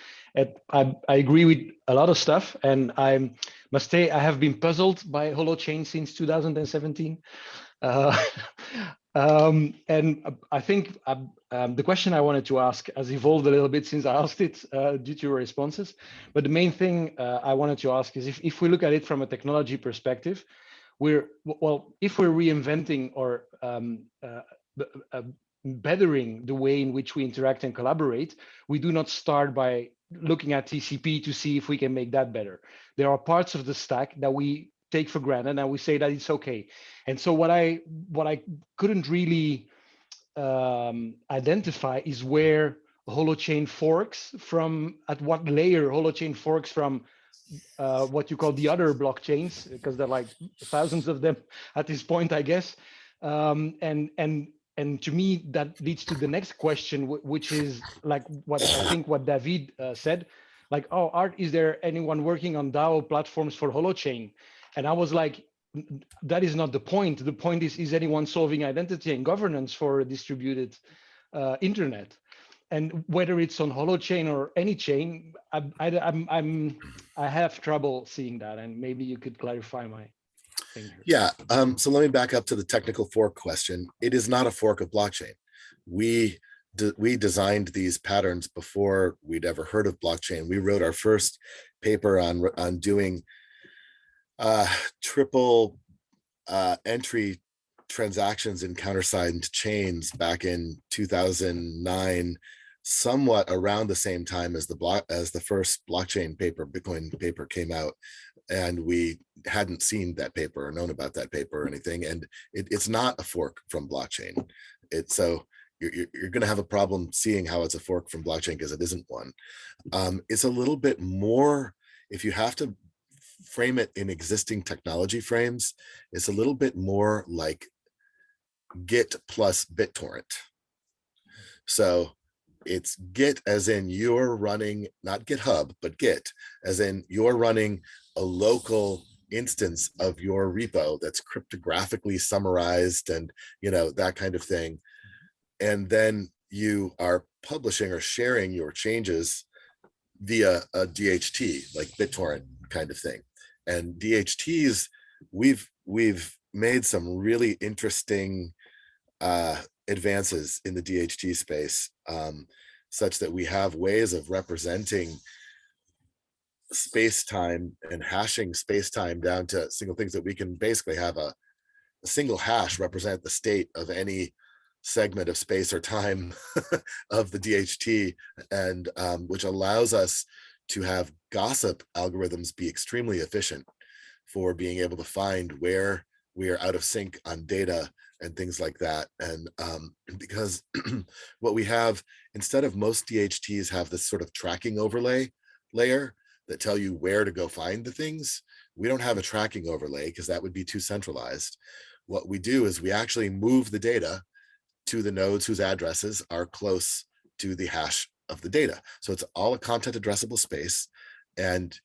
I agree with a lot of stuff, and I must say I have been puzzled by Holochain since 2017. And I think the question I wanted to ask has evolved a little bit since I asked it due to your responses. But the main thing I wanted to ask is if we look at it from a technology perspective, if we're reinventing or bettering the way in which we interact and collaborate, we do not start by looking at TCP to see if we can make that better. There are parts of the stack that we take for granted and we say that it's okay. And so what I couldn't really identify is where Holochain forks from, at what layer Holochain forks from what you call the other blockchains, because there are like thousands of them at this point, I guess. And to me, that leads to the next question, which is like what I think what David said, like, oh, Art, is there anyone working on DAO platforms for Holochain? And I was like, that is not the point. The point is anyone solving identity and governance for a distributed internet? And whether it's on Holochain or any chain, I have trouble seeing that. And maybe you could clarify my thing here. Yeah, so let me back up to the technical fork question. It is not a fork of blockchain. We designed these patterns before we'd ever heard of blockchain. We wrote our first paper on doing triple entry transactions in countersigned chains back in 2009, somewhat around the same time as the first blockchain paper, Bitcoin paper, came out. And we hadn't seen that paper or known about that paper or anything. And it's not a fork from blockchain. So you're going to have a problem seeing how it's a fork from blockchain because it isn't one. It's a little bit more, if you have to frame it in existing technology frames, it's a little bit more like Git plus BitTorrent. So it's Git as in you're running, not GitHub, but Git as in you're running a local instance of your repo that's cryptographically summarized and, you know, that kind of thing. And then you are publishing or sharing your changes via a DHT, like BitTorrent kind of thing. And DHTs, we've made some really interesting advances in the DHT space, such that we have ways of representing space-time and hashing space-time down to single things that we can basically have a single hash represent the state of any segment of space or time of the DHT, and which allows us to have gossip algorithms be extremely efficient for being able to find where we are out of sync on data and things like that. And because what we have, instead of most DHTs have this sort of tracking overlay layer that tell you where to go find the things, we don't have a tracking overlay because that would be too centralized. What we do is we actually move the data to the nodes whose addresses are close to the hash of the data. So it's all a content addressable space, and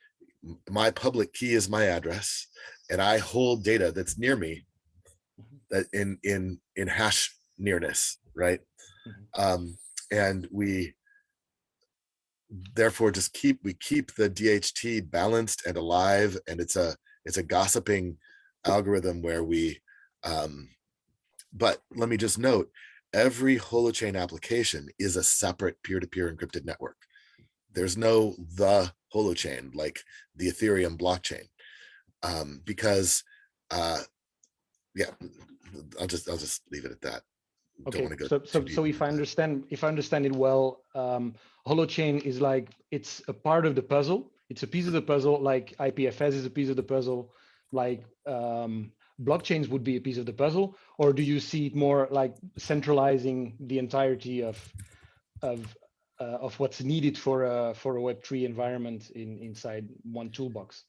my public key is my address, and I hold data that's near me that in hash nearness, right? And we therefore just keep the DHT balanced and alive, and it's a gossiping algorithm where we but let me just note, every holochain application is a separate peer-to-peer encrypted network. There's no the holochain like the Ethereum blockchain, because yeah, I'll just leave it at that. Okay, so if I understand it well, holochain is like, it's a part of the puzzle. It's a piece of the puzzle, like IPFS is a piece of the puzzle, like blockchains would be a piece of the puzzle, or do you see it more like centralizing the entirety of what's needed for a Web3 environment inside one toolbox?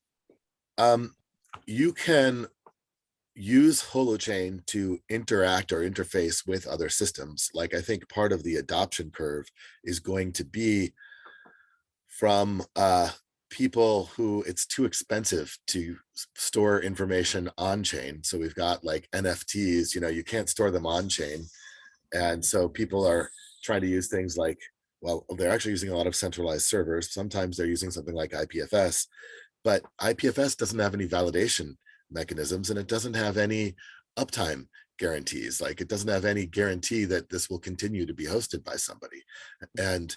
You can use holochain to interact or interface with other systems. Like, I think part of the adoption curve is going to be from people who it's too expensive to store information on chain. So we've got like NFTs, you know, you can't store them on chain. And so people are trying to use things like, well, they're actually using a lot of centralized servers. Sometimes they're using something like IPFS, but IPFS doesn't have any validation mechanisms, and it doesn't have any uptime guarantees. Like, it doesn't have any guarantee that this will continue to be hosted by somebody. And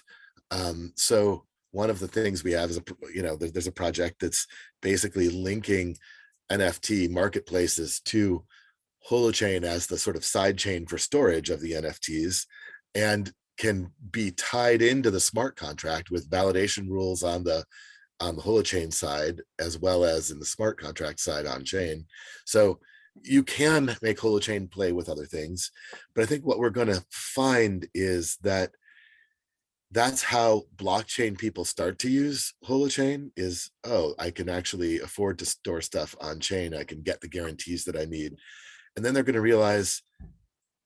so one of the things we have is, there's a project that's basically linking NFT marketplaces to holochain as the sort of side chain for storage of the NFTs, and can be tied into the smart contract with validation rules on the holochain side, as well as in the smart contract side on chain. So you can make holochain play with other things, but I think what we're going to find is that that's how blockchain people start to use holochain is, oh, I can actually afford to store stuff on chain. I can get the guarantees that I need. And then they're going to realize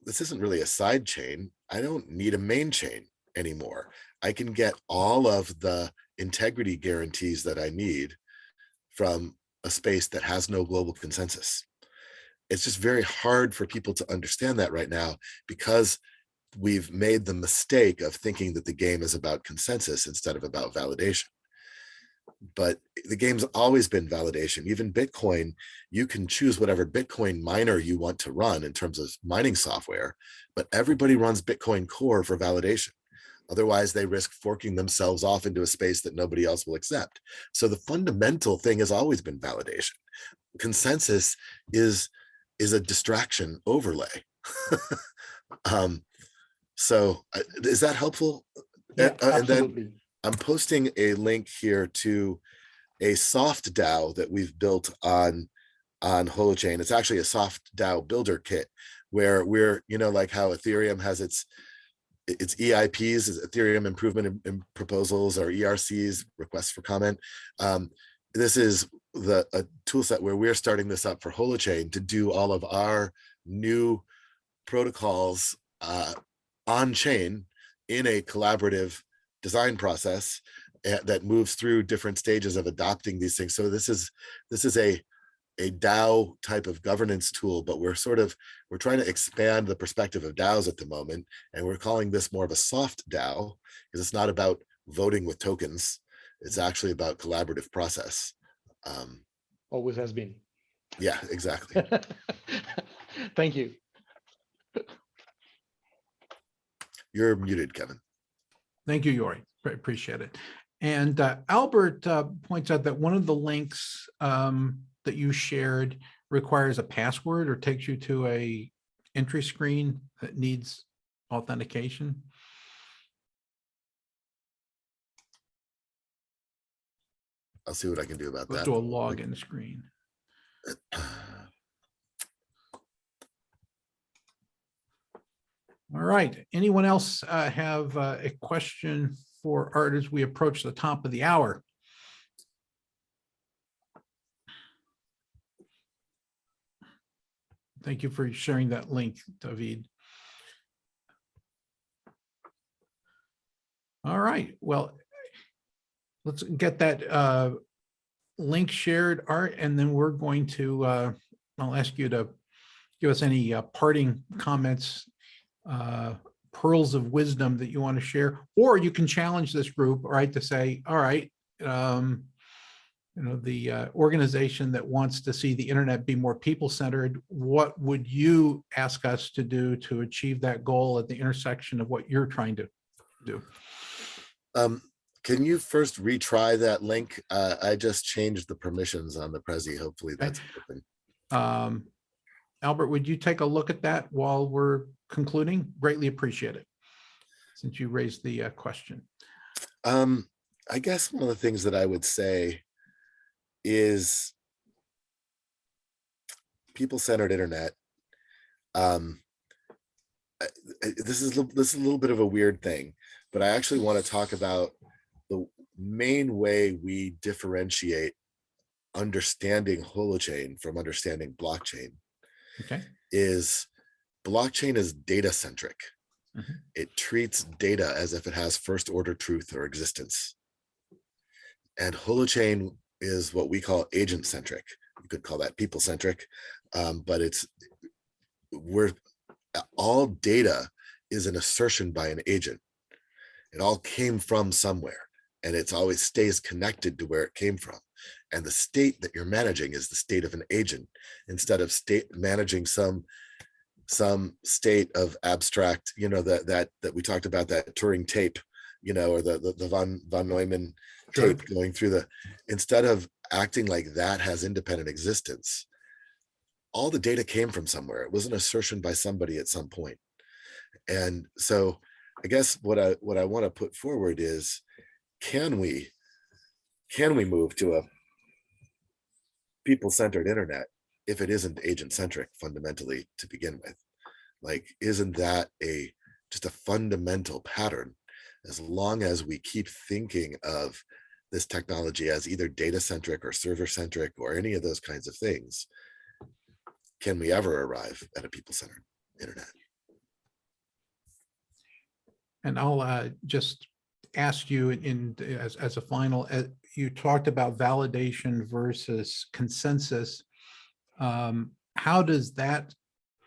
this isn't really a side chain. I don't need a main chain anymore. I can get all of the integrity guarantees that I need from a space that has no global consensus. It's just very hard for people to understand that right now, because we've made the mistake of thinking that the game is about consensus instead of about validation. But the game's always been validation. Even Bitcoin, you can choose whatever Bitcoin miner you want to run in terms of mining software, but everybody runs Bitcoin Core for validation. Otherwise, they risk forking themselves off into a space that nobody else will accept. So the fundamental thing has always been validation. Consensus is a distraction overlay. So is that helpful? Yeah, and absolutely. then I'm posting a link here to a soft DAO that we've built on Holochain. It's actually a soft DAO builder kit, where we're, like how Ethereum has its EIPs, Ethereum Improvement in Proposals, or ERCs, requests for comment. This is a tool set where we're starting this up for Holochain to do all of our new protocols on chain in a collaborative design process that moves through different stages of adopting these things. So this is a DAO type of governance tool, but we're trying to expand the perspective of DAOs at the moment. And we're calling this more of a soft DAO because it's not about voting with tokens. It's actually about collaborative process. Always has been. Yeah, exactly. Thank you. You're muted, Kevin. Thank you, Yori. Appreciate it. And Albert points out that one of the links that you shared requires a password or takes you to a entry screen that needs authentication. I'll see what I can do about that. To a login screen. All right. Anyone else have a question for Art as we approach the top of the hour? Thank you for sharing that link, David. All right. Well, let's get that link shared, Art, and then we're going to, I'll ask you to give us any parting comments, pearls of wisdom that you want to share, or you can challenge this group, right, to say, all right, you know, the organization that wants to see the internet be more people-centered, what would you ask us to do to achieve that goal at the intersection of what you're trying to do? Can you first retry that link? I just changed the permissions on the Prezi. Hopefully that's open. Albert, would you take a look at that while we're concluding? Greatly appreciate it, since you raised the question. I guess one of the things that I would say is people-centered internet. This is a little bit of a weird thing, but I actually want to talk about the main way we differentiate understanding holochain from understanding blockchain. Okay. Is blockchain is data centric. Mm-hmm. It treats data as if it has first order truth or existence. And holochain is what we call agent centric. You could call that people centric, but all data is an assertion by an agent. It all came from somewhere, and it's always stays connected to where it came from. And the state that you're managing is the state of an agent, instead of managing some state of abstract, you know, that we talked about, that Turing tape, you know, or the von Neumann tape going through instead of acting like that has independent existence. All the data came from somewhere. It was an assertion by somebody at some point. And so I guess what I want to put forward is, can we move to a people-centered internet if it isn't agent-centric fundamentally to begin with? Like, isn't that just a fundamental pattern? As long as we keep thinking of this technology as either data-centric or server-centric or any of those kinds of things, can we ever arrive at a people-centered internet? And I'll just ask you as a final, you talked about validation versus consensus. How does that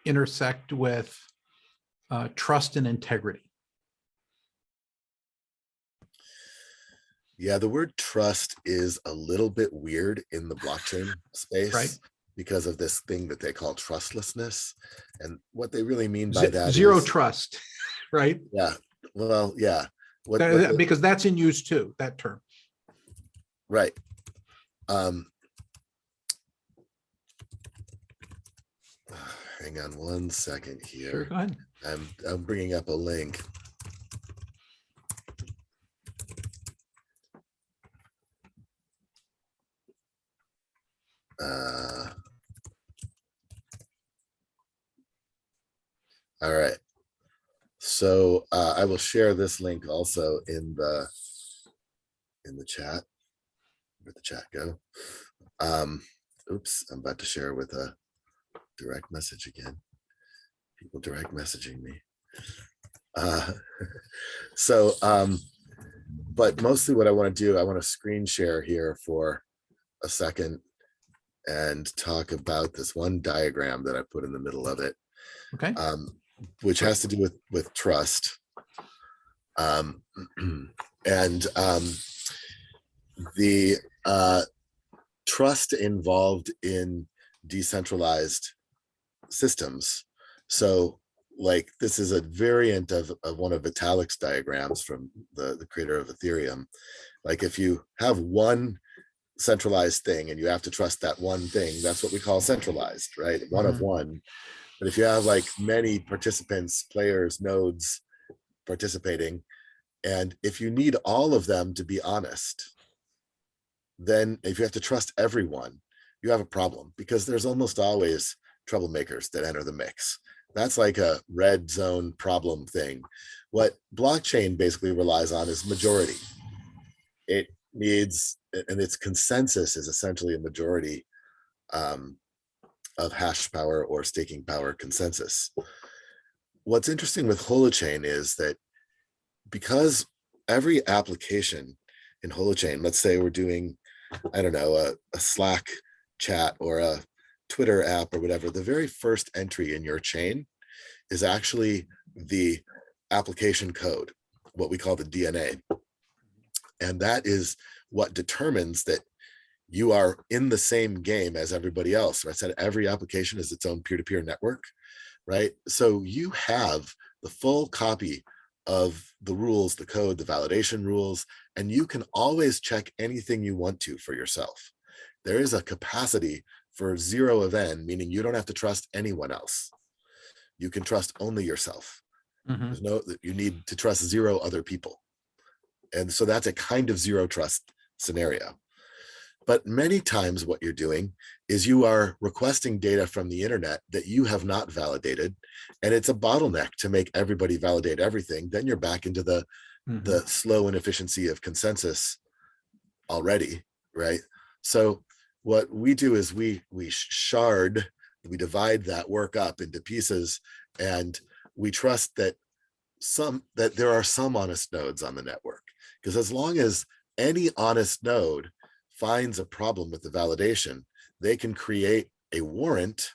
intersect with trust and integrity? Yeah, the word trust is a little bit weird in the blockchain space, right? Because of this thing that they call trustlessness. And what they really mean by that zero is trust, right? Yeah. Well, yeah. Because that's in use too, that term. Right. Hang on one second here. Sure, go ahead. I'm bringing up a link. All right. So I will share this link also in the chat. Where'd the chat go? Oops, I'm about to share with a direct message again. People direct messaging me. Uh, so, but mostly what I want to do, I want to screen share here for a second and talk about this one diagram that I put in the middle of it, Okay. which has to do with trust. And the trust involved in decentralized systems. So like this is a variant of one of Vitalik's diagrams from the creator of Ethereum. Like if you have one centralized thing and you have to trust that one thing, that's what we call centralized, right? One of one. But if you have like many participants, players, nodes participating, and if you need all of them to be honest, then if you have to trust everyone, you have a problem, because there's almost always troublemakers that enter the mix. That's like a red zone problem thing. What blockchain basically relies on is majority. It needs, and its consensus is essentially a majority of hash power or staking power consensus. What's interesting with Holochain is that because every application in Holochain, let's say we're doing, I don't know, a Slack chat or a Twitter app or whatever, the very first entry in your chain is actually the application code, what we call the DNA. And that is what determines that you are in the same game as everybody else. I said every application is its own peer-to-peer network, right? So you have the full copy of the rules, the code, the validation rules, and you can always check anything you want to for yourself. There is a capacity for 0 of n, meaning you don't have to trust anyone else. You can trust only yourself. There's no, you need to trust 0 other people. And so that's a kind of zero trust scenario. But many times what you're doing is you are requesting data from the internet that you have not validated, and it's a bottleneck to make everybody validate everything. Then you're back into the slow inefficiency of consensus already, right? So what we do is we divide that work up into pieces, and we trust that there are some honest nodes on the network. Because as long as any honest node finds a problem with the validation, they can create a warrant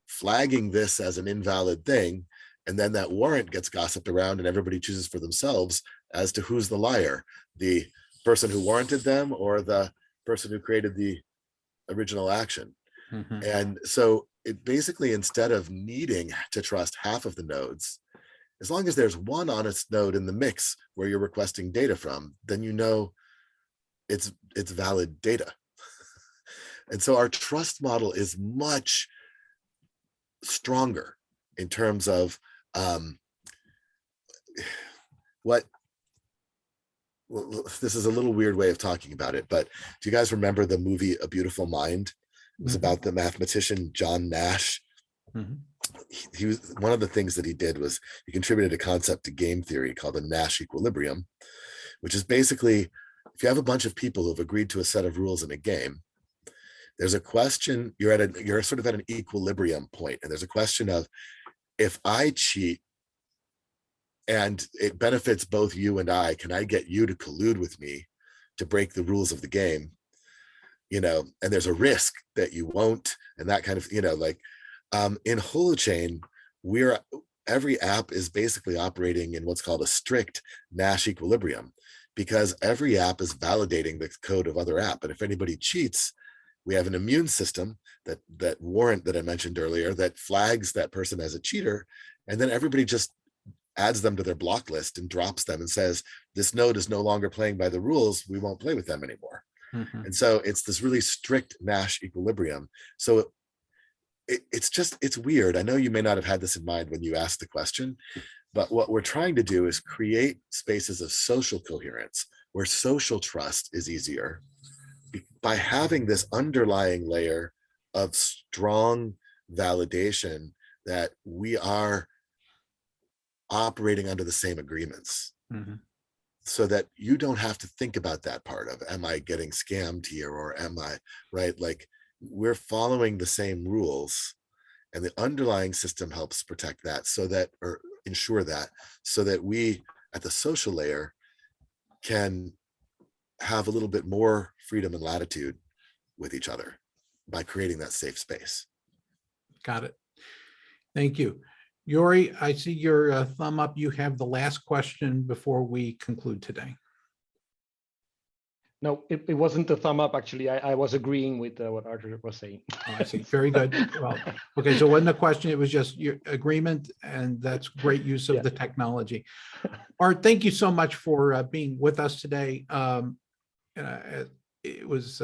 flagging this as an invalid thing, and then that warrant gets gossiped around and everybody chooses for themselves as to who's the liar, the person who warranted them or the person who created the original action. And so it basically, instead of needing to trust half of the nodes, as long as there's one honest node in the mix where you're requesting data from, then you know it's valid data. And so our trust model is much stronger in terms of this is a little weird way of talking about it, but do you guys remember the movie A Beautiful Mind? It was about the mathematician John Nash. He was, one of the things that he did was he contributed a concept to game theory called the Nash equilibrium, which is basically, if you have a bunch of people who have agreed to a set of rules in a game, there's a question, you're sort of at an equilibrium point, and there's a question of, if I cheat and it benefits both you and I, can I get you to collude with me to break the rules of the game? You know, and there's a risk that you won't, and that kind of, you know, like in Holochain, every app is basically operating in what's called a strict Nash equilibrium, because every app is validating the code of other app. And if anybody cheats, we have an immune system, that warrant that I mentioned earlier, that flags that person as a cheater, and then everybody just adds them to their block list and drops them and says, this node is no longer playing by the rules, we won't play with them anymore. And so it's this really strict Nash equilibrium. So it's weird. I know you may not have had this in mind when you asked the question, but what we're trying to do is create spaces of social coherence where social trust is easier by having this underlying layer of strong validation that we are operating under the same agreements. So that you don't have to think about that part of, am I getting scammed here, or am I, right? Like, we're following the same rules, and the underlying system helps protect that, so that, or ensure that, so that we at the social layer can have a little bit more freedom and latitude with each other by creating that safe space. Got it. Thank you. Yuri, I see your thumb up. You have the last question before we conclude today. No, it wasn't a thumb up, actually. I was agreeing with what Arthur was saying. Oh, I see. Very good. Well, okay, so it wasn't a question, it was just your agreement, and that's great use of Yeah. the technology. Art, thank you so much for being with us today. It was,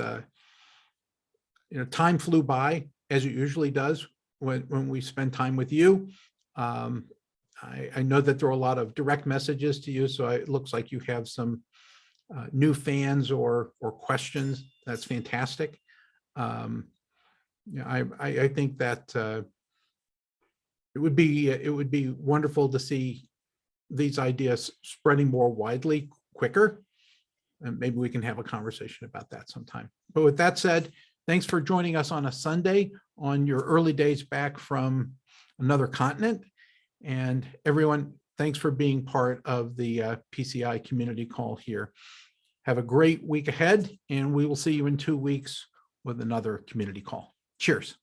time flew by, as it usually does when we spend time with you. I know that there are a lot of direct messages to you, so it looks like you have some new fans or questions. That's fantastic. I think that it would be wonderful to see these ideas spreading more widely quicker, and maybe we can have a conversation about that sometime. But with that said, thanks for joining us on a Sunday on your early days back from another continent. And everyone, thanks for being part of the PCI community call here. Have a great week ahead, and we will see you in 2 weeks with another community call. Cheers.